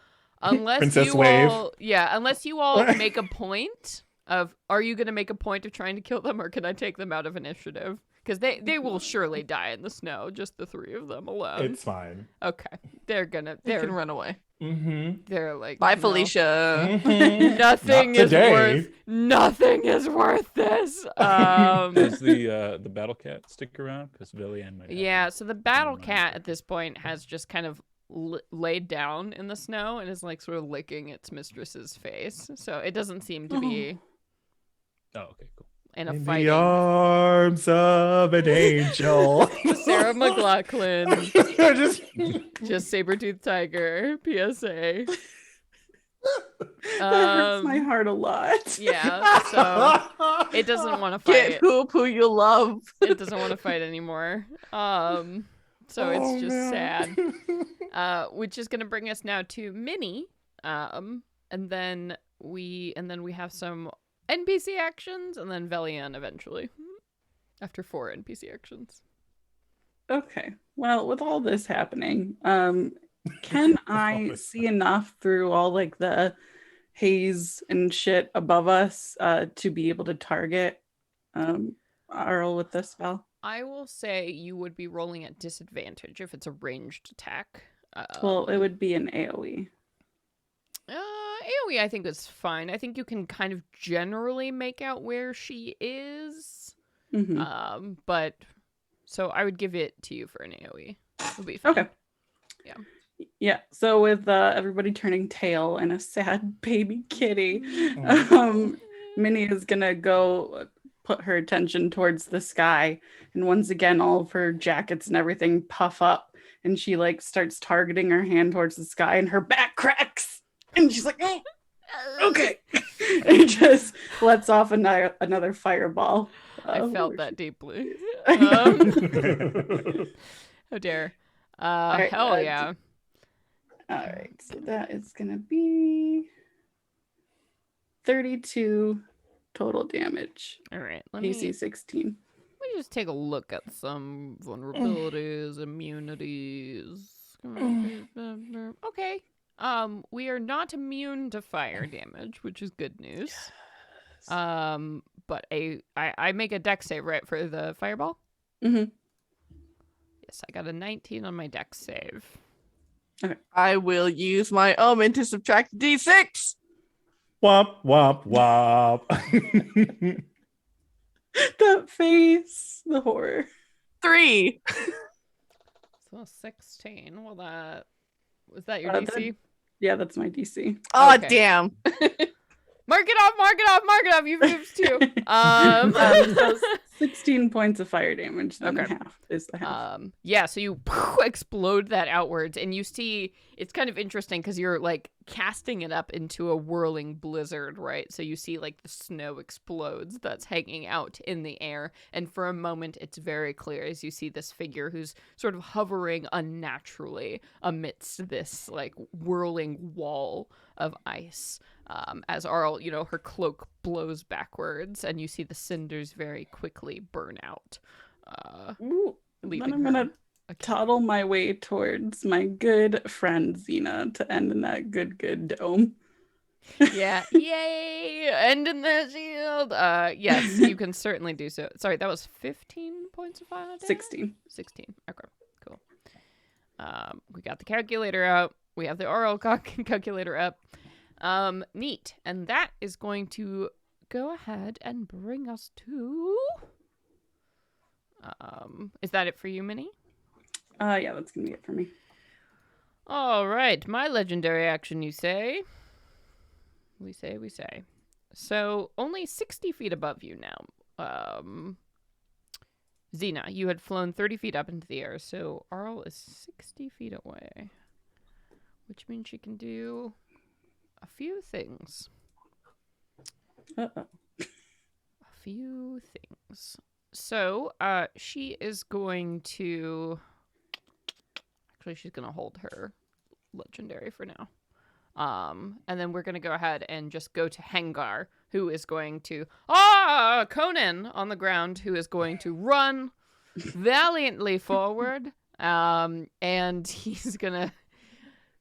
unless Princess you Wave. unless you all make a point of, are you going to make a point of trying to kill them, or can I take them out of initiative? Because they will surely die in the snow, just the three of them alone. It's fine. Okay, They can run away. Mm-hmm. they're like, Bye, no. Felicia. Nothing Not is today. worth this. Does the battle cat stick around? Because Villian might. Yeah, so the battle Mind. cat at this point has just kind of laid down in the snow and is like sort of licking its mistress's face. So it doesn't seem to be Oh, okay, cool. in a In the fighting. arms of an angel. Sarah McLachlan, Just just Saber-Tooth Tiger, PSA. That hurts my heart a lot. Yeah, so it doesn't want to Get fight. who you love. It doesn't want to fight anymore. So it's just sad. Which is going to bring us now to Minnie. And then we have some NPC actions, and then Velian eventually. After 4 NPC actions. Okay. Well, with all this happening, can I see enough through all like the haze and shit above us to be able to target Arl with this spell? I will say you would be rolling at disadvantage if it's a ranged attack. Well, it would be an AoE. AoE I think is fine. I think you can kind of generally make out where she is. Mm-hmm. But so I would give it to you for an AoE. It'll be fine. Okay. Yeah. Yeah. So with everybody turning tail and a sad baby kitty, Minnie is gonna go put her attention towards the sky, and once again, all of her jackets and everything puff up, and she like starts targeting her hand towards the sky, and her back cracks, and she's like, "Oh, okay," and just lets off another fireball. I felt where that deeply. she- How dare. right, Hell yeah. All right, so that is gonna be 32 total damage. All right. Let DC me 16. Let me just take a look at some vulnerabilities, immunities. Okay. We are not immune to fire damage, which is good news. But I make a dex save, right, for the fireball? Mm-hmm. Yes, I got a 19 on my dex save. I will use my omen to subtract D6. Womp, womp, womp. That face, the horror. 3. So 16. Well, was that your Uh, DC? Yeah, that's my DC. Oh, Okay. damn. Mark it off, mark it off, mark it off. You've moved too. So 16 points of fire damage, then Okay. half is the half. Yeah, so you explode that outwards, and you see it's kind of interesting because you're like casting it up into a whirling blizzard, right? So you see like the snow explodes that's hanging out in the air, and for a moment it's very clear as you see this figure who's sort of hovering unnaturally amidst this like whirling wall of ice. As Arl, her cloak blows backwards, and you see the cinders very quickly burn out. Ooh, leaving then I'm her gonna toddle my way towards my good friend Xena to end in that good dome. Yeah, yay! End in the shield. Yes, you can certainly do so. Sorry, that was 15 points of fire damage? 16. 16. Okay, cool. We got the calculator out. We have the oral calculator up. Neat. And that is going to go ahead and bring us to... is that it for you, Minnie? Yeah, that's gonna be it for me. All right, my legendary action, you say? We say. So, only 60 feet above you now. Xena, you had flown 30 feet up into the air, so Arl is 60 feet away, which means she can do a few things. Uh-oh. A few things. So, she is going to... Actually, she's going to hold her legendary for now. And then we're going to go ahead and just go to Hengar, who is going to... Conan on the ground, who is going to run valiantly forward. And he's going to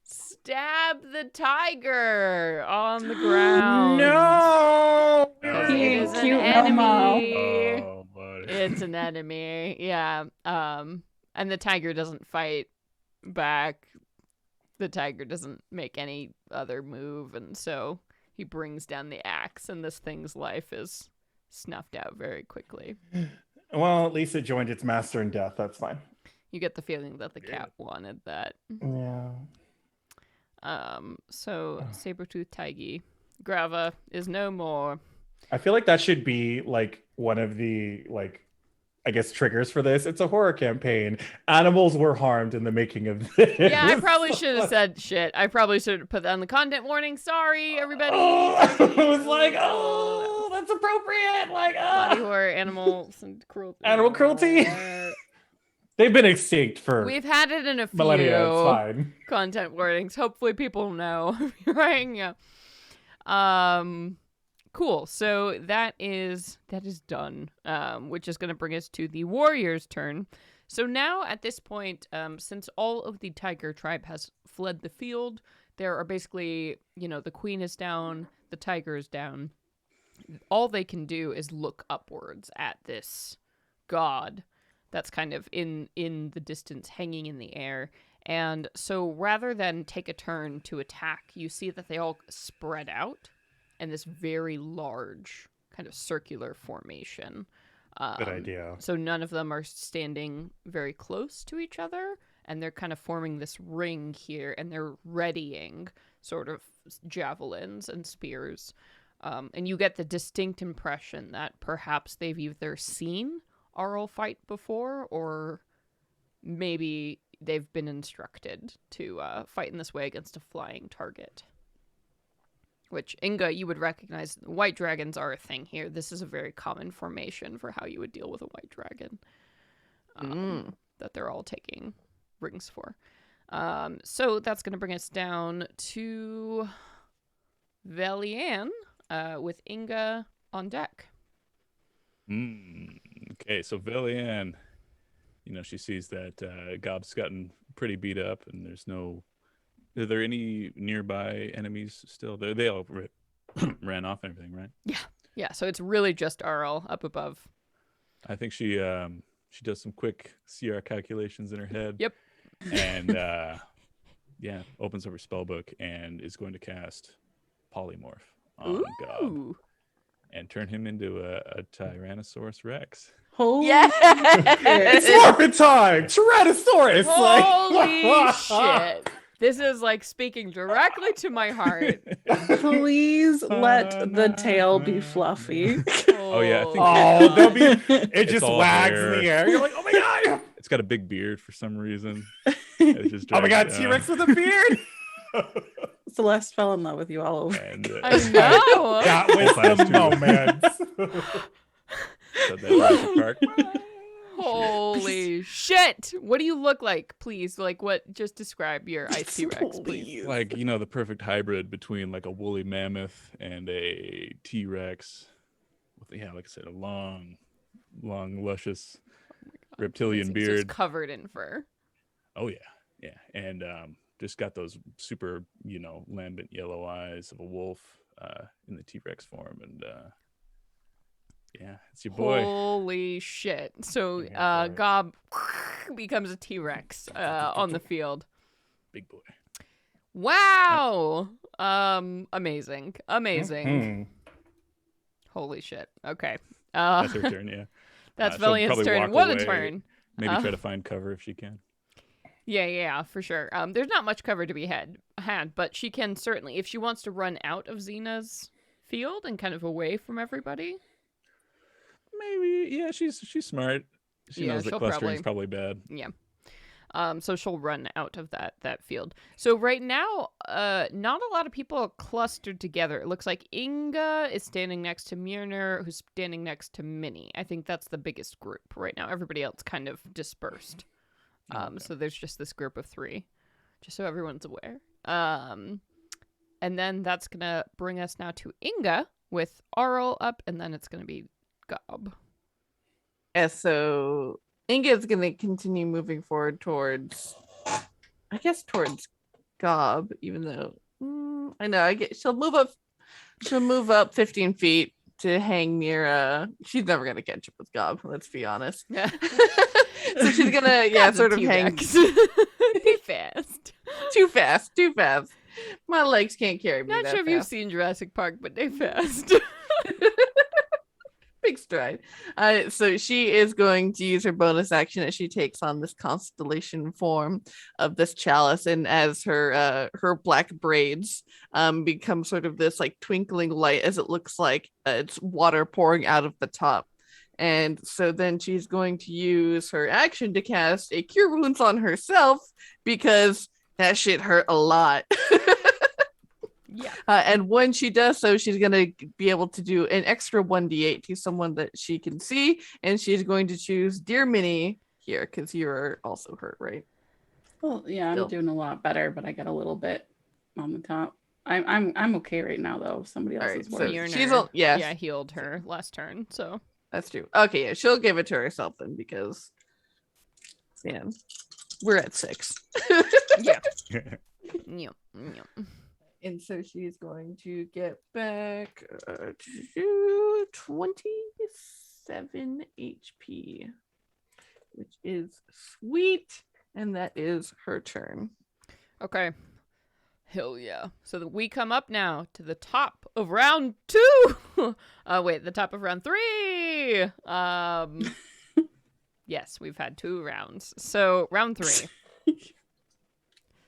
stab the tiger on the ground. No! Because He it ain't is an cute no enemy. Oh, buddy. It's an enemy, yeah. And the tiger doesn't fight back. The tiger doesn't make any other move, and so he brings down the axe, and this thing's life is snuffed out very quickly. Well, at least it joined its master in death. That's fine. You get the feeling that the cat wanted that. Yeah. So Saber-Tooth Tiger, Grava is no more. I feel like that should be like one of the I guess triggers for this. It's a horror campaign. Animals were harmed in the making of this. Yeah, I probably should have said shit. I probably should have put that on the content warning. Sorry, everybody. I was like, oh, that's appropriate. Like, Body horror, animals, and cruelty. Animal cruelty. They've been extinct for We've had it in a few millennia. It's fine. content warnings. Hopefully people know. Right? Yeah. Cool. So that is done. Which is going to bring us to the warrior's turn. So now at this point, since all of the tiger tribe has fled the field, there are basically, the queen is down, the tiger is down. All they can do is look upwards at this god that's kind of in the distance, hanging in the air. And so rather than take a turn to attack, you see that they all spread out in this very large kind of circular formation. Good idea. So none of them are standing very close to each other, and they're kind of forming this ring here, and they're readying sort of javelins and spears. And you get the distinct impression that perhaps they've either seen Arl fight before, or maybe they've been instructed to fight in this way against a flying target. Which, Inga, you would recognize. White dragons are a thing here. This is a very common formation for how you would deal with a white dragon. That they're all taking rings for. So that's going to bring us down to Velian with Inga on deck. Okay, so Velian, she sees that Gob's gotten pretty beat up, and are there any nearby enemies still? They all ran off and everything, right? Yeah, so it's really just Arl up above. I think she does some quick CR calculations in her head. Yep. And opens up her spell book and is going to cast Polymorph on Gob Ooh. and turn him into a Tyrannosaurus Rex. Holy It's morphin' time! Tyrannosaurus! Holy shit. This is like speaking directly to my heart. Please let the tail be fluffy. Oh, yeah, I think Oh, it just all wags hair. in the air. You're like, oh my god! it's got a big beard for some reason. It just Oh my god, drags it T-Rex down. with a beard! Celeste fell in love with you all over. And, I know. That was Last the two. moment. so that Jurassic Park. Holy shit. What do you look like, please? Like, what? Just describe your ice T-Rex, please. Like, the perfect hybrid between like a woolly mammoth and a T-Rex. With, like I said, a long, luscious reptilian Amazing. So beard. it's covered in fur. Oh yeah, and just got those super, lambent yellow eyes of a wolf in the T-Rex form, and it's your boy. Holy shit. So Yeah, boy. Gob becomes a T-Rex on the field. Big boy. Wow. Amazing. Mhm. Holy shit. Okay. That's her turn, yeah. That's she'll Velian's probably turn. walk What a away, turn. Maybe try to find cover if she can. Yeah, for sure. There's not much cover to be had, but she can certainly, if she wants to run out of Xena's field and kind of away from everybody. Maybe, yeah. She's smart. She Yeah, knows that she'll clustering's probably bad. Yeah. So she'll run out of that field. So right now, not a lot of people are clustered together. It looks like Inga is standing next to Mjolnir, who's standing next to Minnie. I think that's the biggest group right now. Everybody else kind of dispersed. Okay. So there's just this group of 3, just so everyone's aware. And then that's gonna bring us now to Inga with Arl up, and then it's gonna be Gob. Yeah, so Inga's gonna continue moving forward towards Gob, even though I know she'll move up 15 feet to hang near she's never gonna catch up with Gob, let's be honest. Yeah. So she's gonna sort of hang Too fast. too fast. My legs can't carry me. Not that sure if you've fast. seen Jurassic Park, but they fast. Big stride. So she is going to use her bonus action as she takes on this constellation form of this chalice, and as her black braids become sort of this like twinkling light, as it looks like it's water pouring out of the top. And so then she's going to use her action to cast a Cure Wounds on herself, because that shit hurt a lot. Yeah. And when she does so, she's going to be able to do an extra 1d8 to someone that she can see. And she's going to choose Dear Minnie here, because you're also hurt, right? Well, yeah, Still. I'm doing a lot better, but I got a little bit on the top. I'm okay right now though. Somebody else Alright, is so worse. Mjolnir, she's yeah, healed her last turn, so. That's true. Okay, yeah, she'll give it to herself then, because we're at 6. Yeah. Nyeh, nyeh. And so she's going to get back to 27 HP, which is sweet. And that is her turn. Okay. Hell yeah. So we come up now to the top of round 2. The top of round 3. Yes, we've had 2 rounds. So round 3.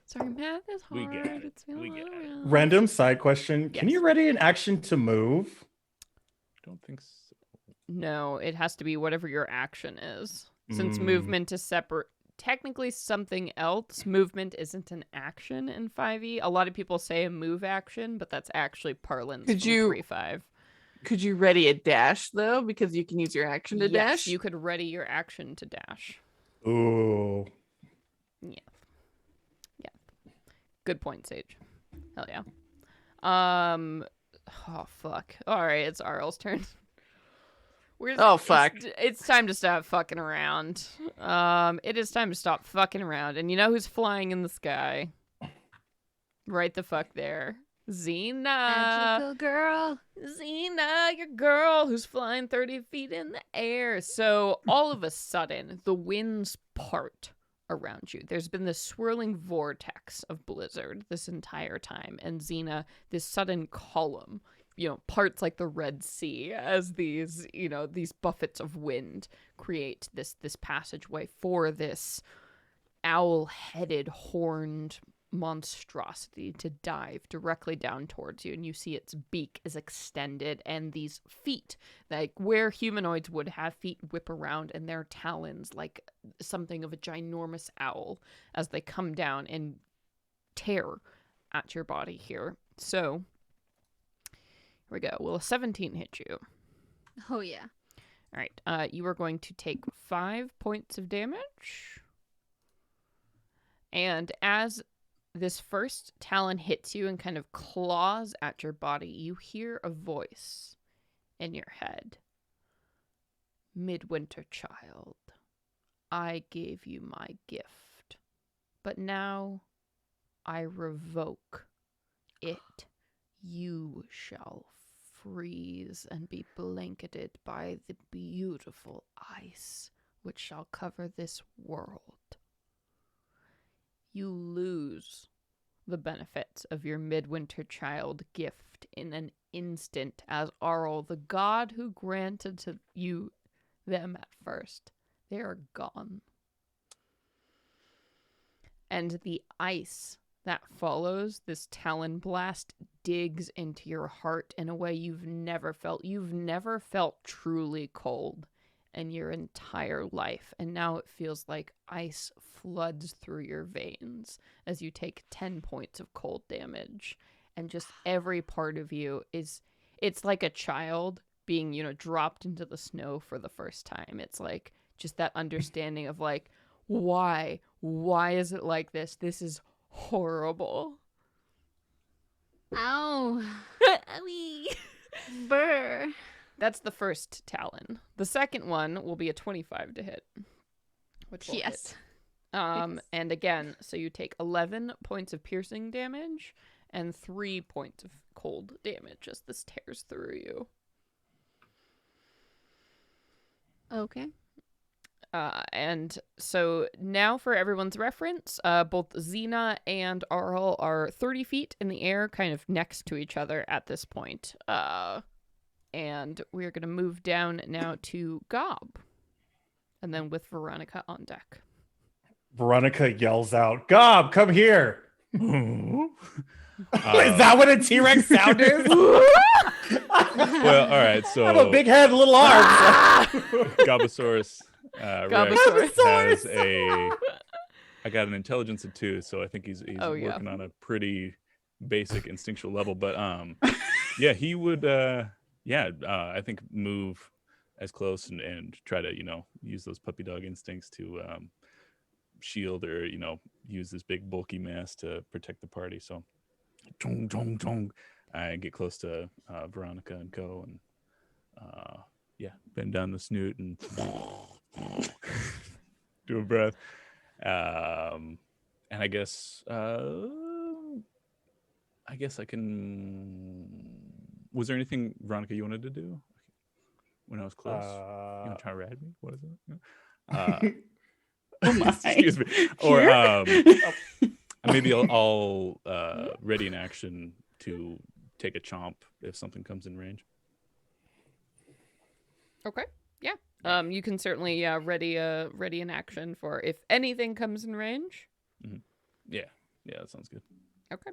Sorry, math is hard. We get it. It's been a We lot get of it. rounds. Random side question. Can Yes. you ready an action to move? Don't think so. No, it has to be whatever your action is. Since movement is separate, technically something else. Movement isn't an action in 5e. A lot of people say a move action, but that's actually parlance Could from you- 3.5. Could you ready a dash, though? Because you can use your action to Yes, dash. you could ready your action to dash. Ooh. Yeah. Good point, Sage. Hell yeah. Oh fuck. All right, it's Arl's turn. Oh, fuck. It's time to stop fucking around. It is time to stop fucking around. And you know who's flying in the sky? Right the fuck there. Xena. Magical girl. Xena, your girl who's flying 30 feet in the air. So all of a sudden, the winds part around you. There's been this swirling vortex of blizzard this entire time. And Xena, this sudden column, parts like the Red Sea as these buffets of wind create this passageway for this owl-headed, horned monstrosity to dive directly down towards you. And you see its beak is extended, and these feet, like where humanoids would have feet, whip around, and their talons like something of a ginormous owl as they come down and tear at your body here. So here we go. Will a 17 hit you? Oh yeah. All right. You are going to take 5 points of damage. And as this first talon hits you and kind of claws at your body, you hear a voice in your head. Midwinter child, I gave you my gift, but now I revoke it. You shall freeze and be blanketed by the beautiful ice which shall cover this world. You lose the benefits of your Midwinter Child gift in an instant as Arl, the god who granted to you them at first, they are gone. And the ice that follows, this talon blast digs into your heart in a way you've never felt. You've never felt truly cold in your entire life, and now it feels like ice floods through your veins as you take 10 points of cold damage, and just every part of you it's like a child being, dropped into the snow for the first time. It's like just that understanding of like, why is it like this? This is horrible. Ow. Owie. Brr. That's the first talon. The second one will be a 25 to hit. Which will Yes. hit. And again, so you take 11 points of piercing damage and 3 points of cold damage as this tears through you. Okay. And so now for everyone's reference, both Xena and Arl are 30 feet in the air, kind of next to each other at this point. And we're going to move down now to Gob. And then with Veronica on deck. Veronica yells out, "Gob, come here!" Is that what a T-Rex sound is? Well, all right. So I have a big head, little arms. Gobosaurus Rex Gobosaurus. has a. I got an intelligence of 2, so I think he's working on a pretty basic instinctual level. But yeah, he would I think move as close and try to use those puppy dog instincts to shield or use this big bulky mass to protect the party. So tong tong tong, I get close to Veronica and go and bend down the snoot and do a breath. And I guess I can. Was there anything, Veronica, you wanted to do when I was close? You want to try to ride me? What is it? Oh my. Excuse me. Or maybe I'll ready an action to take a chomp if something comes in range. Okay. Yeah. You can certainly ready an action for if anything comes in range. Mm-hmm. Yeah, that sounds good. Okay.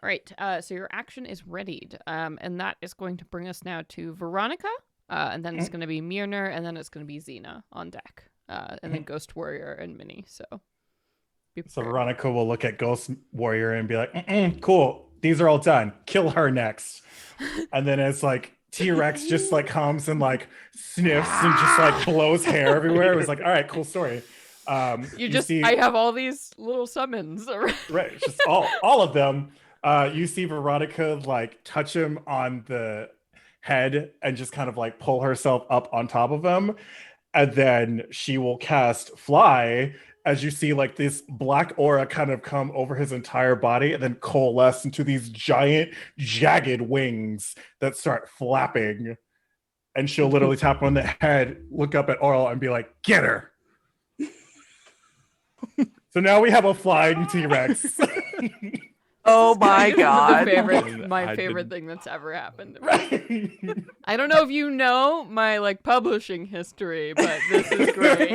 All right. So your action is readied, and that is going to bring us now to Veronica, and then it's going to be Myrnir, and then it's going to be Xena on deck, and then Ghost Warrior and Minnie. So Veronica will look at Ghost Warrior and be like, "Cool, these are all done. Kill her next." And then it's like T-Rex just like comes and like sniffs and just like blows hair everywhere. It was like, all right, cool story. You see, I have all these little summons. Right, it's just all of them. You see Veronica like touch him on the head and just kind of like pull herself up on top of him, and then she will cast Fly as you see like this black aura kind of come over his entire body and then coalesce into these giant jagged wings that start flapping, and she'll literally tap him on the head, look up at Oral and be like, "Get her." So now we have a flying T-Rex. Oh my god. My favorite thing that's ever happened to me. I don't know if you know my like publishing history, but this is great.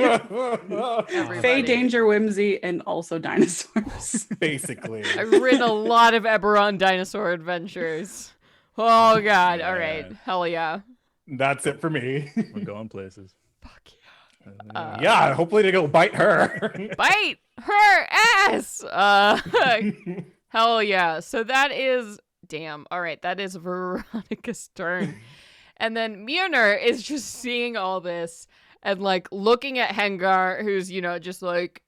Faye, Danger, Whimsy, and also dinosaurs. Basically. I've written a lot of Eberron dinosaur adventures. Oh god. All right. Hell yeah. That's it for me. We're going places. Fuck yeah. Yeah, hopefully they go bite her. Bite her ass. Hell yeah. So that is damn. All right, that is Veronica's turn. And then Mjolnir is just seeing all this and like looking at Hengar, who's, just like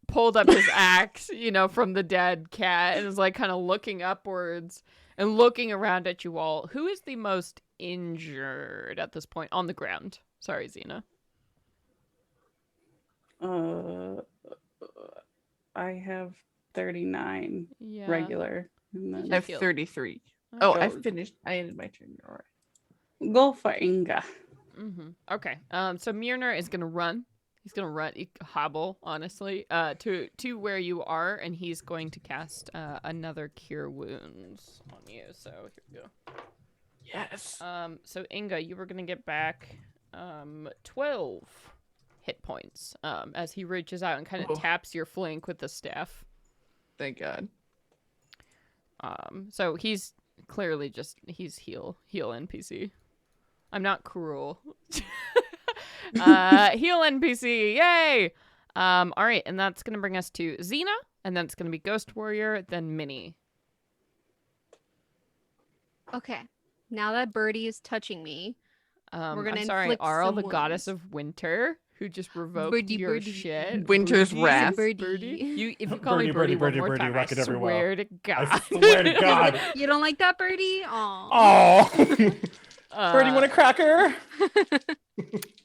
pulled up his axe, from the dead cat, and is like kind of looking upwards and looking around at you all. Who is the most injured at this point on the ground? Sorry, Xena. I have 39 regular. And then I have 33. Oh, I finished. I ended my turn. All right. Go for Inga. Mm-hmm. Okay. So Mjolnir is gonna run. He's gonna run, hobble, honestly, to where you are, and he's going to cast another Cure Wounds on you. So here we go. Yes. So Inga, you were gonna get back 12 hit points as he reaches out and kind of taps your flank with the staff. Thank God. So he's clearly just heal NPC. I'm not cruel. Heal NPC, yay! All right, and that's gonna bring us to Xena, and then it's gonna be Ghost Warrior, then Minnie. Okay. Now that Birdie is touching me, we're gonna I'm sorry, inflict Arl, some the goddess wounds. of winter, who just revoked Birdie, your birdie. shit. Winter's Birdie, wrath. Birdie. If you call me Birdie, Birdie, one birdie, more birdie, time, I rocket everywhere. swear to God. I swear to God. You don't like that, Birdie? Aw. Oh. Birdie, want a cracker?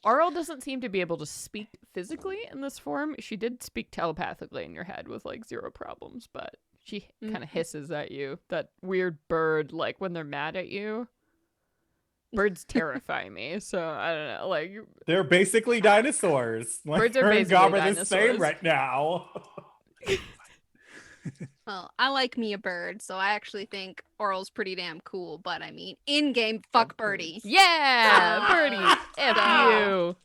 Arl doesn't seem to be able to speak physically in this form. She did speak telepathically in your head with like zero problems, but she kind of hisses at you. That weird bird, like when they're mad at you. Birds terrify me, so I don't know. Like They're basically dinosaurs. Like, Birds are her and basically Gob are the dinosaurs. same right now. Well, I like me a bird, so I actually think Oral's pretty damn cool. But I mean, in-game, fuck Birdie. yeah, Birdie, F you.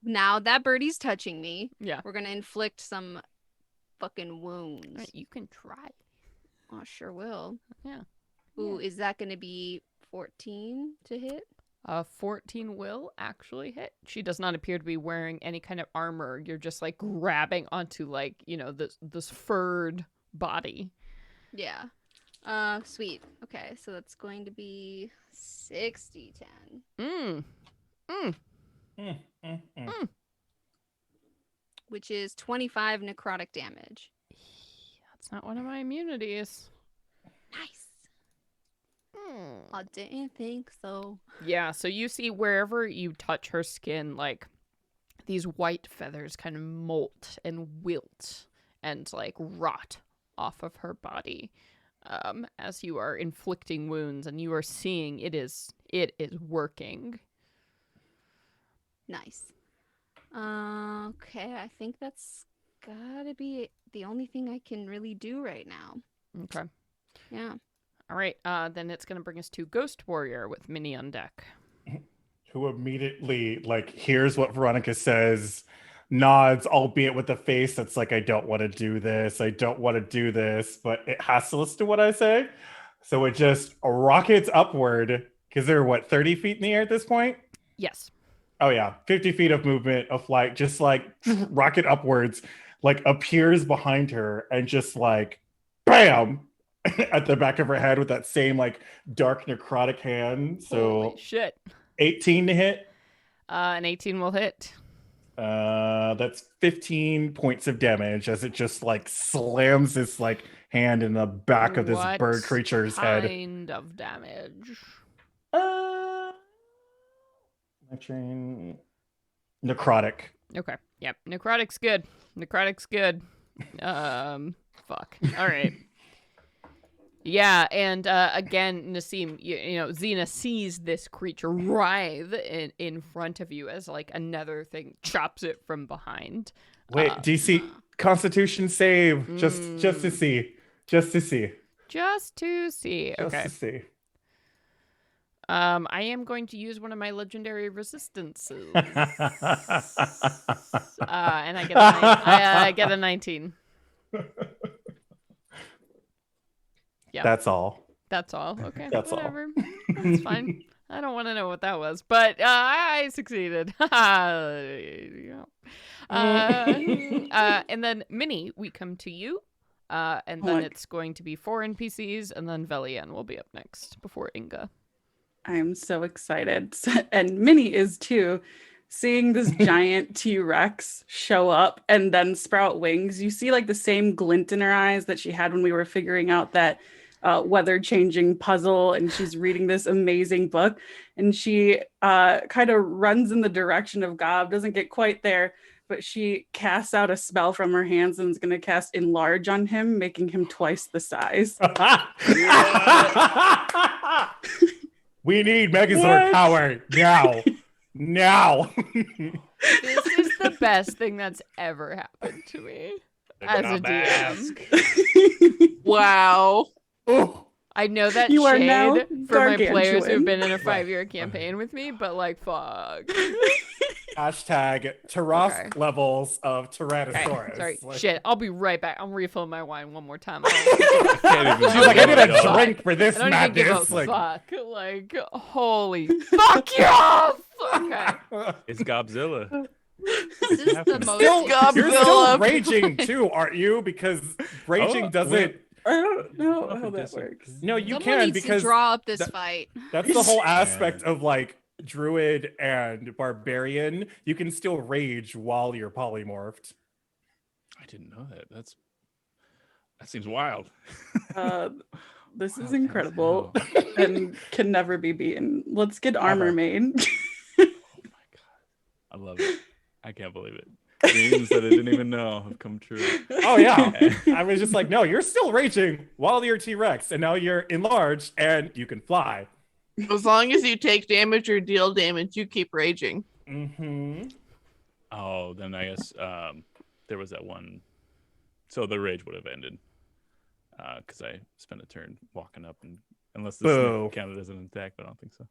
Now that Birdie's touching me, Yeah, we're gonna inflict some fucking wounds. you can try. Oh, sure will. Yeah. Ooh, is that gonna be 14 to hit? 14 will actually hit. She does not appear to be wearing any kind of armor. You're just like grabbing onto like, you know, this furred body. Yeah. Sweet. Okay, so that's going to be 60-10, which is 25 necrotic damage. That's not one of my immunities. Nice. I didn't think so. Yeah, so you see wherever you touch her skin, like these white feathers kind of molt and wilt and like rot off of her body as you are inflicting wounds, and you are seeing it is working. Nice. Okay, I think that's gotta be the only thing I can really do right now. Okay. Yeah. All right, then it's going to bring us to Ghost Warrior with Minnie on deck. Who immediately like hears what Veronica says, nods, albeit with a face that's like, I don't want to do this, but it has to listen to what I say. So it just rockets upward, because they're what, 30 feet in the air at this point? Yes. Oh yeah, 50 feet of movement, of flight, just like rocket upwards, like appears behind her and just like bam at the back of her head with that same like dark necrotic hand. So Holy shit. 18 to hit. An 18 will hit. That's 15 points of damage as it just like slams this like hand in the back of this What bird creature's head. kind of damage? Necrotic. Okay. Yep. Necrotic's good. Fuck. All right. Yeah, and again, Nassim, you know, Xena sees this creature writhe in front of you as like another thing chops it from behind. Wait, DC Constitution save just to see. Just to see. Okay. Just to see. I am going to use one of my legendary resistances. And I get a 19. Yeah. That's all. Okay. That's all. Whatever. That's fine. I don't want to know what that was, but I succeeded. Yeah. And then Minnie, we come to you. And then it's going to be 4 NPCs, and then Velian will be up next before Inga. I'm so excited. And Minnie is too. Seeing this giant T-Rex show up and then sprout wings, you see like the same glint in her eyes that she had when we were figuring out that weather-changing puzzle, and she's reading this amazing book, and she kind of runs in the direction of Gob, doesn't get quite there, but she casts out a spell from her hands and is going to cast Enlarge on him, making him twice the size. We need Megazord power now. This is the best thing that's ever happened to me as a DM. Wow. Oh, I know that You are now shade for my players who've gargantuan. been in a 5-year campaign with me, but like, fuck. Hashtag Taras Okay. levels of Okay, Tyrannosaurus. sorry. Like, Shit, I'll be right back. I'm refilling my wine one more time. I can't even she's like, I need believe a it. drink for this I don't even give a madness. Like, fuck. Like, holy fuck you off! Okay. It's Godzilla. This is the most. you're still Godzilla. raging too, aren't you? Because raging Oh, doesn't. I don't know If how it that doesn't- works. No, you Someone can needs because to draw up this that- fight. that's the whole aspect of like druid and barbarian. You can still rage while you're polymorphed. I didn't know that. That seems wild. This is Wild as incredible hell. and can never be beaten. Let's get armor Ever. made. Oh my god, I love it. I can't believe it. Dreams that I didn't even know have come true. Oh yeah, I was just like, no, you're still raging while you're T-Rex, and now you're enlarged and you can fly. As long as you take damage or deal damage, you keep raging. Mm-hmm. Oh, then I guess there was that one. So the rage would have ended because I spent a turn walking up, and unless this Boo. counted as an attack, but I don't think so.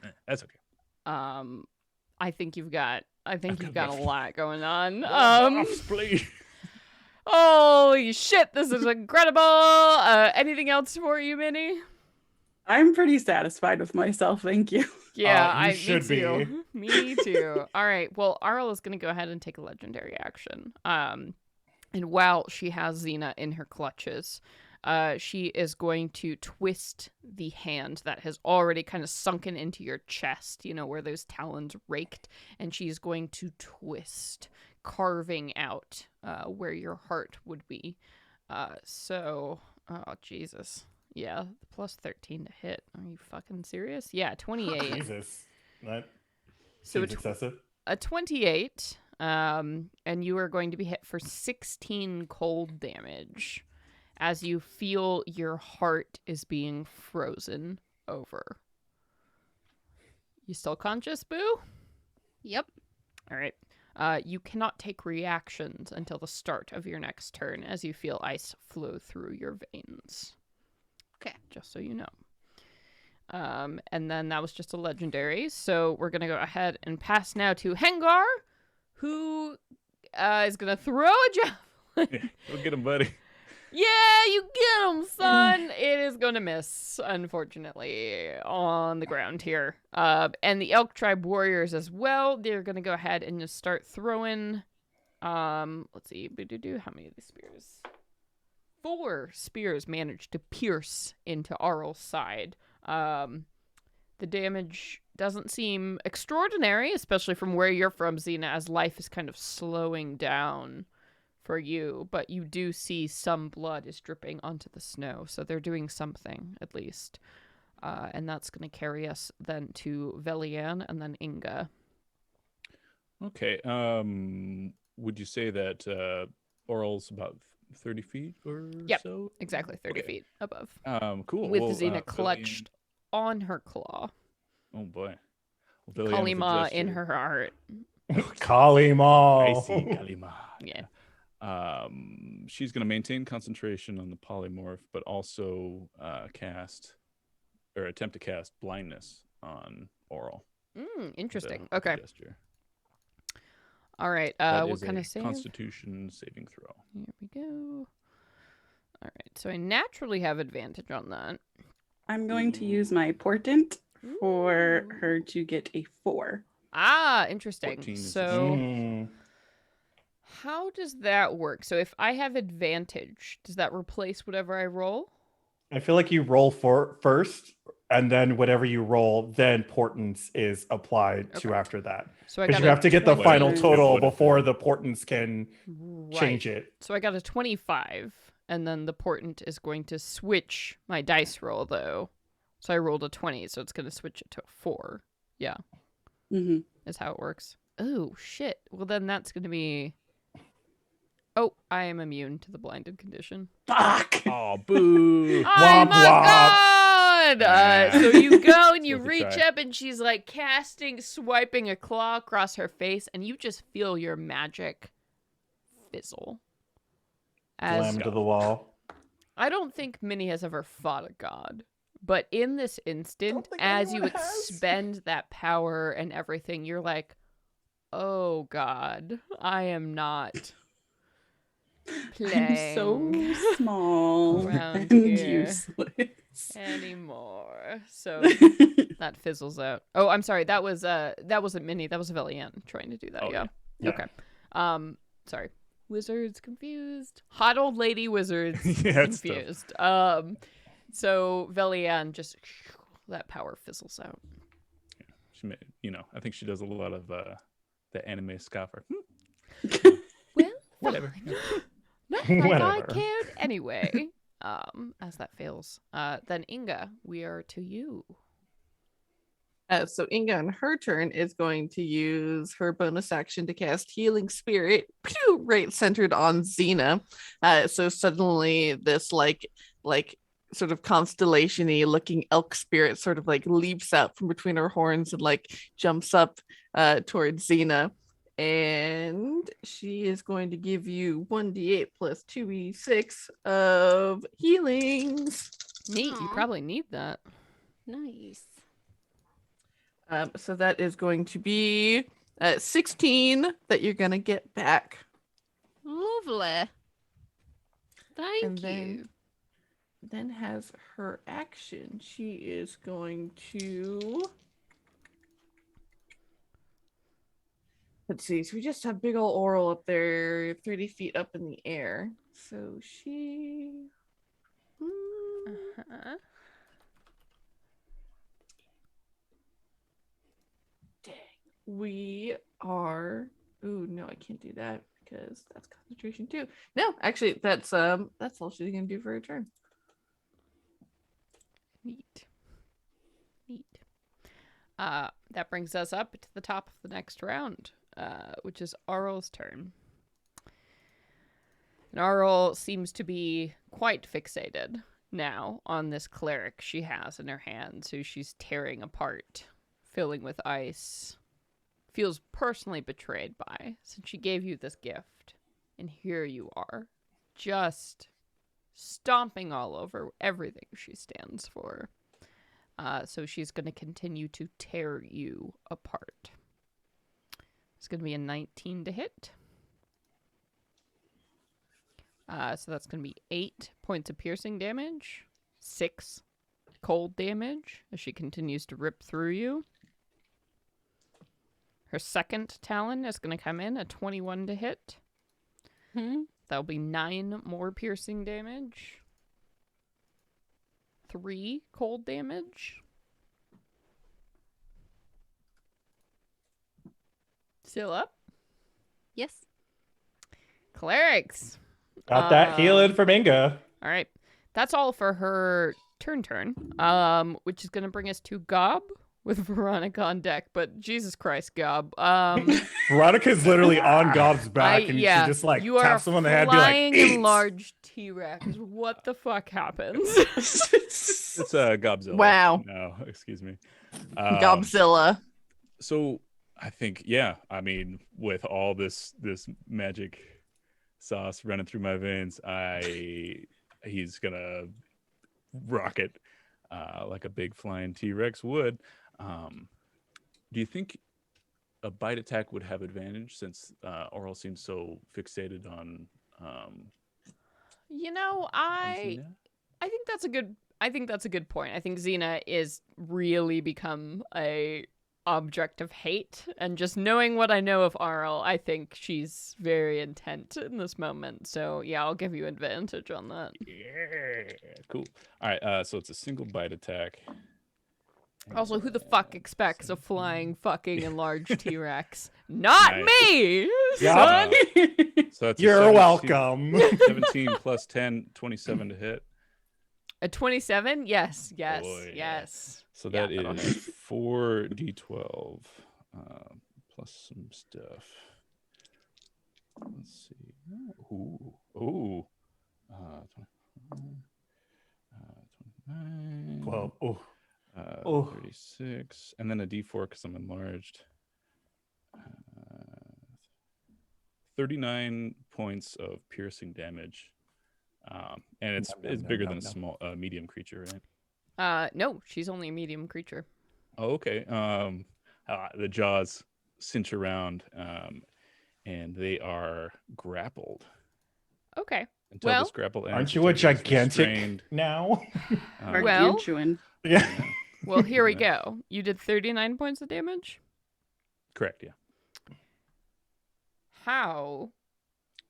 Yeah, that's okay. I think you've got a got lot going on. Please. Holy shit, this is incredible. Anything else for you, Minnie? I'm pretty satisfied with myself, thank you. Yeah, You should me too. Me too. All right. Well, Arl is going to go ahead and take a legendary action. And while she has Xena in her clutches, she is going to twist the hand that has already kind of sunken into your chest, you know, where those talons raked, and she's going to twist, carving out where your heart would be. Oh, Jesus. Yeah, plus 13 to hit. Are you fucking serious? Yeah, 28. Jesus, that So seems excessive. a 28, and you are going to be hit for 16 cold damage as you feel your heart is being frozen over. You still conscious, Boo? Yep. All right. You cannot take reactions until the start of your next turn as you feel ice flow through your veins. Okay. Just so you know. And then that was just a legendary. So we're going to go ahead and pass now to Hengar, who is going to throw a javelin. Go get him, buddy. Yeah, you get him, son. It is going to miss, unfortunately, on the ground here. And the Elk Tribe warriors as well. They're going to go ahead and just start throwing. Let's see. How many of the spears? 4 spears managed to pierce into Arl's side. The damage doesn't seem extraordinary, especially from where you're from, Xena, as life is kind of slowing down for you, but you do see some blood is dripping onto the snow, so they're doing something, at least. And that's going to carry us then to Velian and then Inga. Okay. Would you say that Oral's about 30 feet or Yep, so? Exactly 30 Okay. feet above. Cool. With Well, Xena Velian- clutched on her claw. Oh boy. Well, Velian with a Kalima in gesture. her heart. Kali Mall. I see Kalima. Yeah. She's going to maintain concentration on the polymorph, but also attempt to cast blindness on Oral. Interesting. with a Okay. gesture. All right. That What is kind a of save? Constitution saving throw. Here we go. All right. So I naturally have advantage on that. I'm going to use my portent for Ooh. her to get a 4. Ah, interesting. 14 is So Mm. how does that work? So if I have advantage, does that replace whatever I roll? I feel like you roll for first, and then whatever you roll, then portents is applied to Okay. after that. So I Because got you a have to get the 20 final What total if it- before the portents can Right. change it. So I got a 25, and then the portent is going to switch my dice roll, though. So I rolled a 20, so it's going to switch it to a 4. Yeah, Mm-hmm. is how it works. Oh, shit. Well, then that's going to be... Oh, I am immune to the blinded condition. Fuck! Oh, boo. Oh Womp my womp. god! So you go and you Worth a reach try. up, and she's like swiping a claw across her face, and you just feel your magic fizzle. Slam to the wall. I don't think Minnie has ever fought a god. But in this instant, think as you anyone has. expend that power and everything, you're like, oh god, I am not I'm so playing small around and here useless. anymore. So that fizzles out. Oh, I'm sorry. That wasn't Minnie. That was Velian trying to do that. Oh, Yeah. yeah. Okay. Sorry. Wizards confused. Hot old lady wizards Yeah, it's tough. confused. So Velian just that power fizzles out. She made, I think she does a lot of the anime scoffer. Well, Whatever. fine. Not like I Whatever. cared anyway. As that fails, then Inga, we are to you. So Inga on her turn is going to use her bonus action to cast Healing Spirit, right centered on Xena. So suddenly this like sort of constellation-y looking elk spirit sort of like leaps out from between her horns and like jumps up towards Xena. And she is going to give you 1d8 plus 2e6 of healings. Neat. You Aw. probably need that. Nice. So that is going to be 16 that you're going to get back. Lovely. Thank And you. Then has her action. She is going to... Let's see. So we just have big ol' Oral up there, 30 feet up in the air. So she... Uh-huh. Dang. We are... Ooh, no, I can't do that because that's concentration too. No, actually, that's all she's going to do for her turn. Neat. That brings us up to the top of the next round, which is Arl's turn. And Arl seems to be quite fixated now on this cleric she has in her hands, who she's tearing apart, filling with ice. Feels personally betrayed by, since she gave you this gift. And here you are, just stomping all over everything she stands for. So she's going to continue to tear you apart. It's going to be a 19 to hit. So that's going to be 8 points of piercing damage, 6 cold damage as she continues to rip through you. Her second talon is going to come in, a 21 to hit. That'll be 9 more piercing damage. 3 cold damage. Still up? Yes. Clerics. Got that healing from Inga. All right. That's all for her turn. Which is going to bring us to Gob with Veronica on deck. But Jesus Christ, Gob. Veronica's literally on Gob's back, and she just like you taps him on the head, and be like, flying "Eat!" enlarged T-Rex. What the fuck happens? It's Godzilla. Wow. No, excuse me. Godzilla. So I think, yeah, I mean, with all this magic sauce running through my veins, he's gonna rocket like a big flying T-Rex would. Do you think a bite attack would have advantage, since Oral seems so fixated on I think that's a good point. I think Xena is really become a object of hate, and just knowing what I know of Arl, I think she's very intent in this moment. So yeah, I'll give you advantage on that. Yeah, cool. All right, so it's a single bite attack. Also, who the fuck expects a flying fucking enlarged T-Rex? Not Nice. me, Yeah. son. So that's a You're 17 welcome. 17 plus 10, 27 to hit. A 27? Yes. Oh, yeah. Yes. So Yeah, that that'll is 4d12 plus some stuff. Let's see. Ooh. 29. Well, oh, 36, and then a d4 because I'm enlarged. 39 points of piercing damage And it's No, it's no, bigger no, than a no. small medium creature, right? No, she's only a medium creature. Oh, okay. The jaws cinch around, and they are grappled. Okay. Until Well, this grapple ends, Aren't the you a target is gigantic restrained. now? Well- Gargantuan. Yeah. Yeah, well, here we Yeah. go. You did 39 points of damage. correct. Yeah. How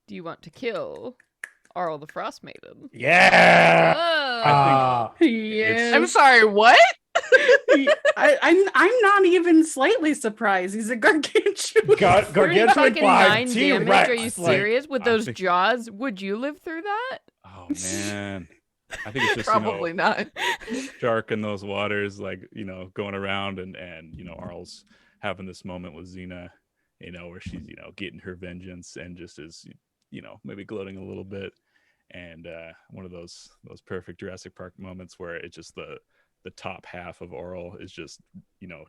do you want to kill Arl the Frostmaiden? Yeah. Whoa. Ah. Yeah. I'm sorry, what? I'm not even slightly surprised. He's a gargantuan. Gargantuan Fucking 5 9 damage? T-Rex. Are you serious? With I those think- jaws, would you live through that? Oh man, I think it's just Probably not. shark in those waters, like going around and Arl's having this moment with Xena, where she's getting her vengeance and just is maybe gloating a little bit, and one of those perfect Jurassic Park moments where it's just the top half of Arl is just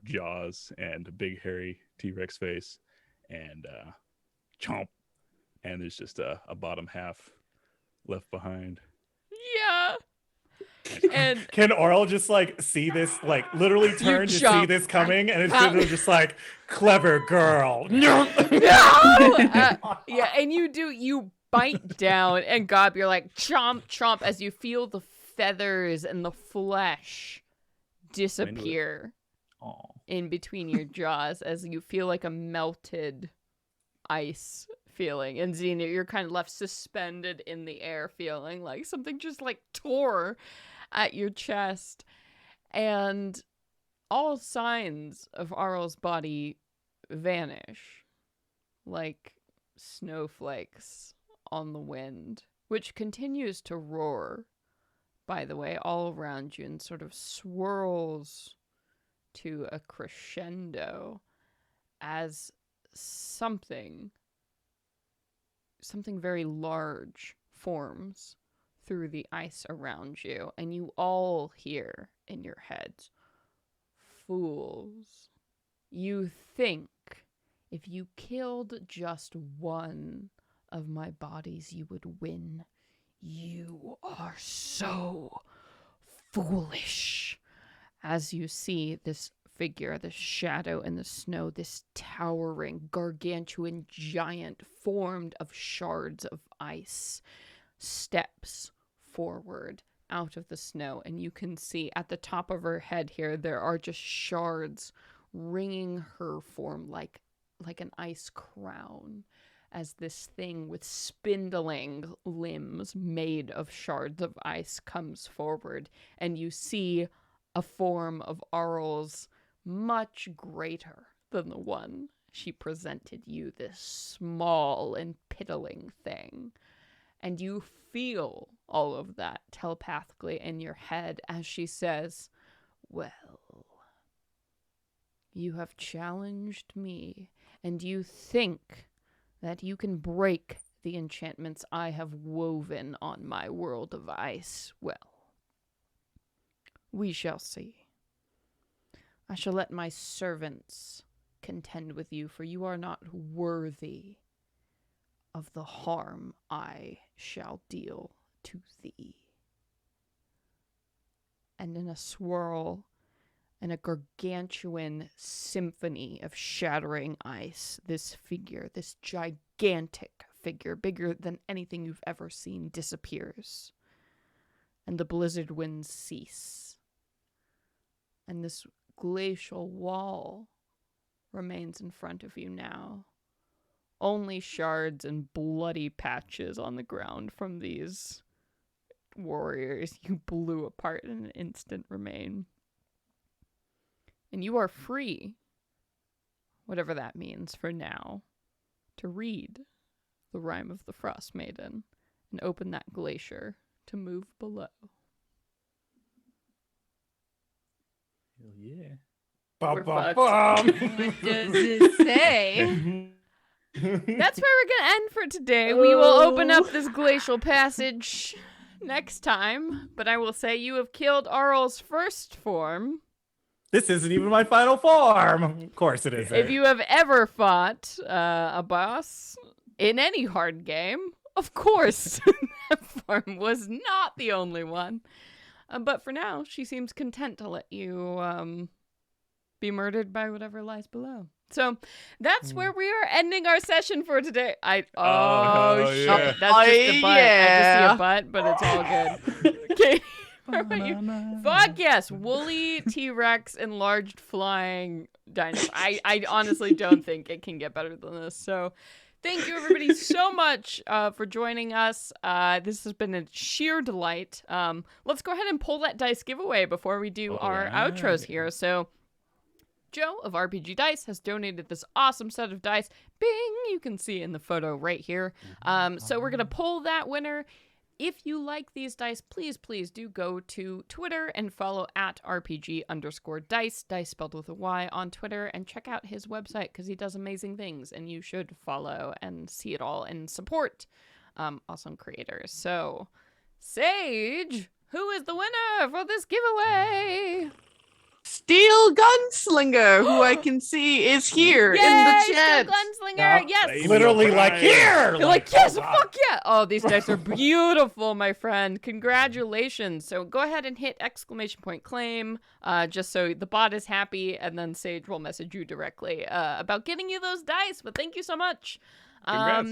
jaws and a big hairy T-Rex face, and chomp, and there's just a bottom half left behind. Yeah. And Can Oral just like see this, like literally turn to see jump. this coming, and it's literally just like, clever girl. no! Yeah, and you bite down, and Gob, you're like chomp, chomp, as you feel the feathers and the flesh disappear Oh, in between your jaws as you feel like a melted ice feeling. And Xena, you're kind of left suspended in the air, feeling like something just like tore at your chest. And all signs of Arl's body vanish like snowflakes on the wind, which continues to roar, by the way, all around you and sort of swirls to a crescendo as something very large forms through the ice around you, and you all hear in your heads, "Fools, you think if you killed just one of my bodies you would win. You are so foolish." As you see this figure, this shadow in the snow, this towering, gargantuan giant formed of shards of ice, steps forward out of the snow, and you can see at the top of her head here, there are just shards ringing her form like an ice crown, as this thing with spindling limbs made of shards of ice comes forward, and you see a form of Arl's much greater than the one she presented you, this small and piddling thing. And you feel all of that telepathically in your head as she says, "Well, you have challenged me, and you think that you can break the enchantments I have woven on my world of ice. Well, we shall see. I shall let my servants contend with you, for you are not worthy of the harm I shall deal to thee." And in a swirl and a gargantuan symphony of shattering ice, this figure, this gigantic figure, bigger than anything you've ever seen, disappears. And the blizzard winds cease. And this glacial wall remains in front of you now. Only shards and bloody patches on the ground from these warriors you blew apart in an instant remain. And you are free, whatever that means for now, to read the Rime of the Frostmaiden and open that glacier to move below. hell yeah. We're fucked. What does it say? That's where we're gonna end for today. We will open up this glacial passage next time, but I will say you have killed Arl's first form. This isn't even my final form. Of course it isn't. If you have ever fought a boss in any hard game, of course, that farm was not the only one. But for now, she seems content to let you be murdered by whatever lies below. So that's where we are ending our session for today. Oh, shit, yeah. that's just a butt. I just see yeah. a butt, but it's all good. Okay. How about you? Fuck yes, woolly T-Rex enlarged flying dino. I honestly don't think it can get better than this. So thank you everybody so much for joining us. This has been a sheer delight. Let's go ahead and pull that dice giveaway before we do our outros here. So Joe of RPG Dice has donated this awesome set of dice. Bing! You can see in the photo right here. So we're going to pull that winner. If you like these dice, please do go to Twitter and follow at RPG_dice, dice spelled with a Y on Twitter, and check out his website because he does amazing things and you should follow and see it all and support awesome creators. So, Sage, who is the winner for this giveaway? Steel Gunslinger, who I can see is here in the chat. Gunslinger, Yeah. yes! Literally like here. You're like, yes, fuck yeah! Oh, these dice are beautiful, my friend. Congratulations. So go ahead and hit !claim, just so the bot is happy, and then Sage will message you directly about getting you those dice. But thank you so much. Congrats.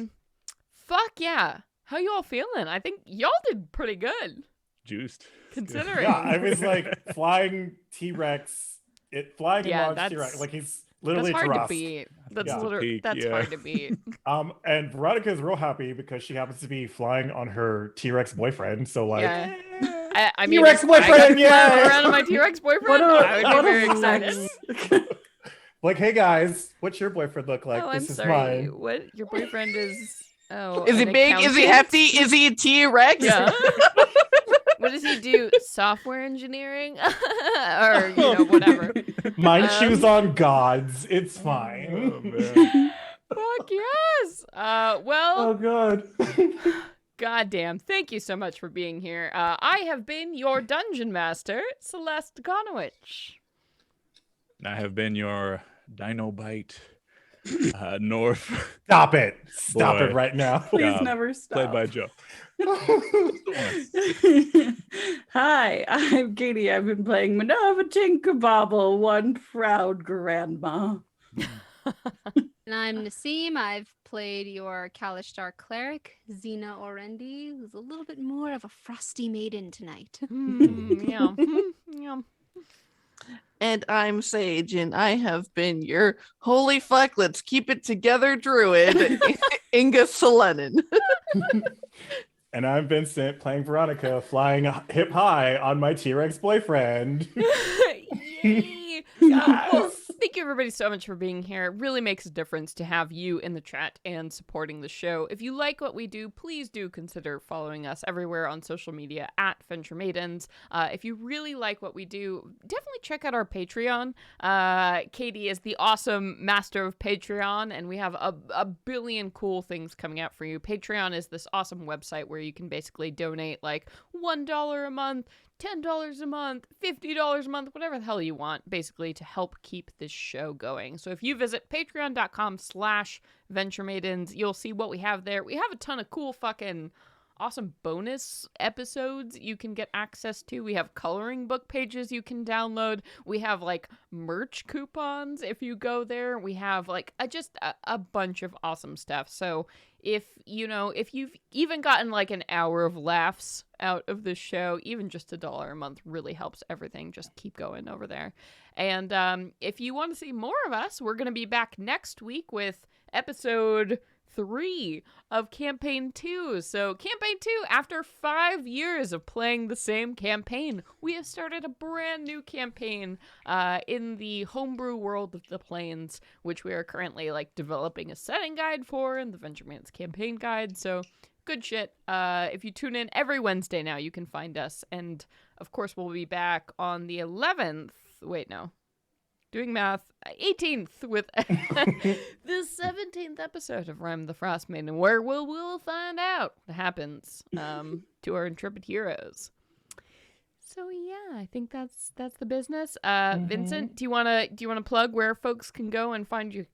Fuck yeah. How you all feeling? I think y'all did pretty good, Juiced. considering. Yeah, I was like flying T-Rex. Flying Yeah, enlarged T-Rex. that's- Like he's That's literally hard to Taras. beat. That's Yeah. literally Peak, that's yeah. hard to beat. And Veronica's real happy because she happens to be flying on her T-Rex boyfriend. So like, Yeah. I mean, T-Rex if I got boyfriend, to fly yeah. around on my T-Rex boyfriend, What I would be a very flex. excited. like, hey guys, what's your boyfriend look like? Oh, I'm this is sorry. mine. What? Your boyfriend is? Oh, Is he an big? Is he accountant? hefty? Is he a T-Rex? Yeah. What does he do? Software engineering, or whatever. Mine Um, shoes on gods. It's Oh, fine. man. Fuck yes. Well, Oh god. goddamn. Thank you so much for being here. I have been your dungeon master, Celeste Gonowich. I have been your Dino Bite North, Stop it. Stop Boy. it right now. Please Yeah, never stop. played by Joe. Hi, I'm Katie. I've been playing Minerva Tinkerbobble, one proud grandma. And I'm Nassim. I've played your Kalishtar cleric, Xena Orendi, who's a little bit more of a frosty maiden tonight. Yeah. Yeah. And I'm Sage, and I have been your holy fuck, let's keep it together druid, Inga Selenin. And I'm Vincent playing Veronica, flying hip high on my T-Rex boyfriend. Yay! Well, thank you everybody so much for being here. It really makes a difference to have you in the chat and supporting the show. If you like what we do, please do consider following us everywhere on social media at Venture Maidens. If you really like what we do, definitely check out our Patreon. Katie is the awesome master of Patreon, and we have a billion cool things coming out for you. Patreon is this awesome website where you can basically donate like $1 a month, $10 a month, $50 a month, whatever the hell you want, basically to help keep this show going. So if you visit patreon.com/Venture Maidens, you'll see what we have there. We have a ton of cool fucking awesome bonus episodes you can get access to. We have coloring book pages you can download. We have like merch coupons if you go there. We have like just a bunch of awesome stuff. So if you've even gotten like an hour of laughs out of this show, even just $1 a month really helps everything. Just keep going over there. And if you want to see more of us, we're going to be back next week with episode 3 of campaign 2. So campaign 2, after 5 years of playing the same campaign, we have started a brand new campaign in the homebrew world of the plains, which we are currently like developing a setting guide for in the Venture Maidens campaign guide. So good shit. If you tune in every Wednesday now, you can find us. And of course, we'll be back on the 11th. Wait, no. Doing math, 18th with the 17th episode of Rime the Frostmaiden, where we'll find out what happens to our intrepid heroes. So yeah, I think that's the business. Vincent, do you wanna plug where folks can go and find your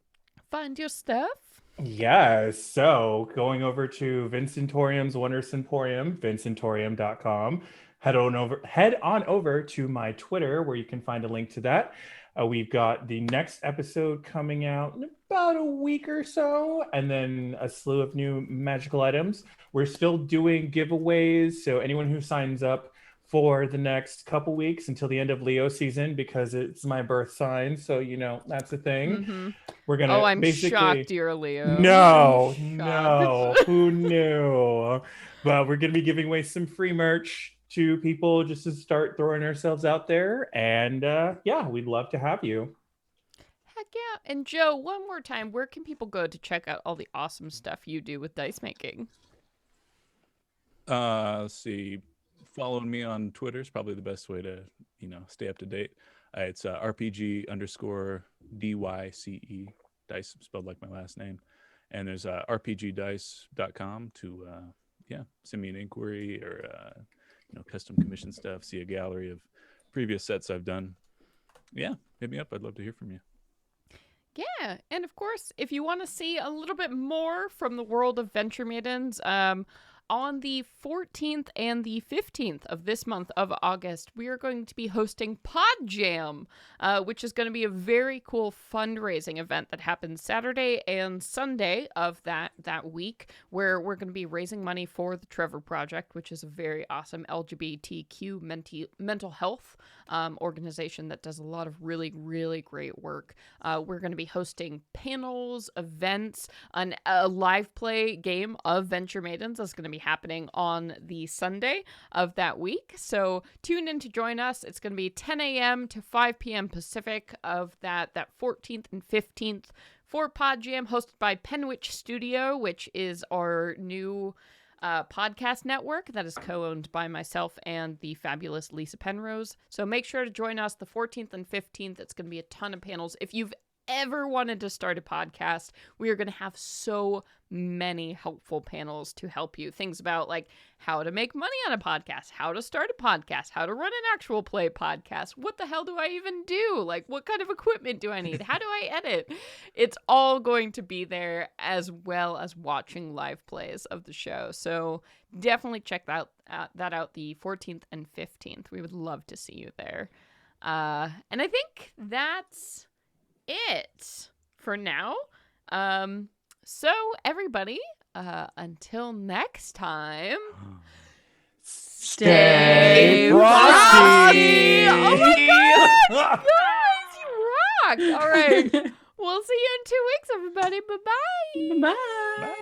stuff? Yeah, so going over to Vincentorium's Wonder Semporium, vincentorium.com. Head on over to my Twitter where you can find a link to that. We've got the next episode coming out in about a week or so, and then a slew of new magical items. We're still doing giveaways, so anyone who signs up for the next couple weeks until the end of Leo season, because it's my birth sign, so that's a thing. Mm-hmm. We're gonna Oh, I'm basically shocked, you're a Leo. no, I'm no, shocked. who knew? But we're gonna be giving away some free merch to people just to start throwing ourselves out there, and yeah, we'd love to have you. Heck yeah. And Joe, one more time, where can people go to check out all the awesome stuff you do with dice making? Let's see. Following me on Twitter is probably the best way to, stay up to date. It's RPG_DYCE, dice spelled like my last name. And there's rpgdice.com to, send me an inquiry or, custom commission stuff, see a gallery of previous sets I've done. Yeah, hit me up. I'd love to hear from you. Yeah, and of course, if you want to see a little bit more from the world of Venture Maidens, on the 14th and the 15th of this month of August, we are going to be hosting Pod Jam, which is going to be a very cool fundraising event that happens Saturday and Sunday of that week, where we're going to be raising money for the Trevor Project, which is a very awesome LGBTQ mental health organization that does a lot of really, really great work. We're going to be hosting panels, events, a live play game of Venture Maidens that's going to be happening on the Sunday of that week. So tune in to join us. It's going to be 10 a.m. to 5 p.m. Pacific of that 14th and 15th for Pod Jam, hosted by Penwitch Studio, which is our new podcast network that is co-owned by myself and the fabulous Lisa Penrose. So make sure to join us the 14th and 15th. It's going to be a ton of panels. If you've ever wanted to start a podcast, we are going to have so many helpful panels to help you. Things about like how to make money on a podcast, how to start a podcast, how to run an actual play podcast. What the hell do I even do? Like, what kind of equipment do I need? How do I edit? It's all going to be there, as well as watching live plays of the show. So definitely check that out the 14th and 15th. We would love to see you there. And I think that's it for now. So everybody, until next time, Stay frosty! Oh my god, guys, you rock! All right, we'll see you in 2 weeks, everybody. Bye-bye. Bye. Bye.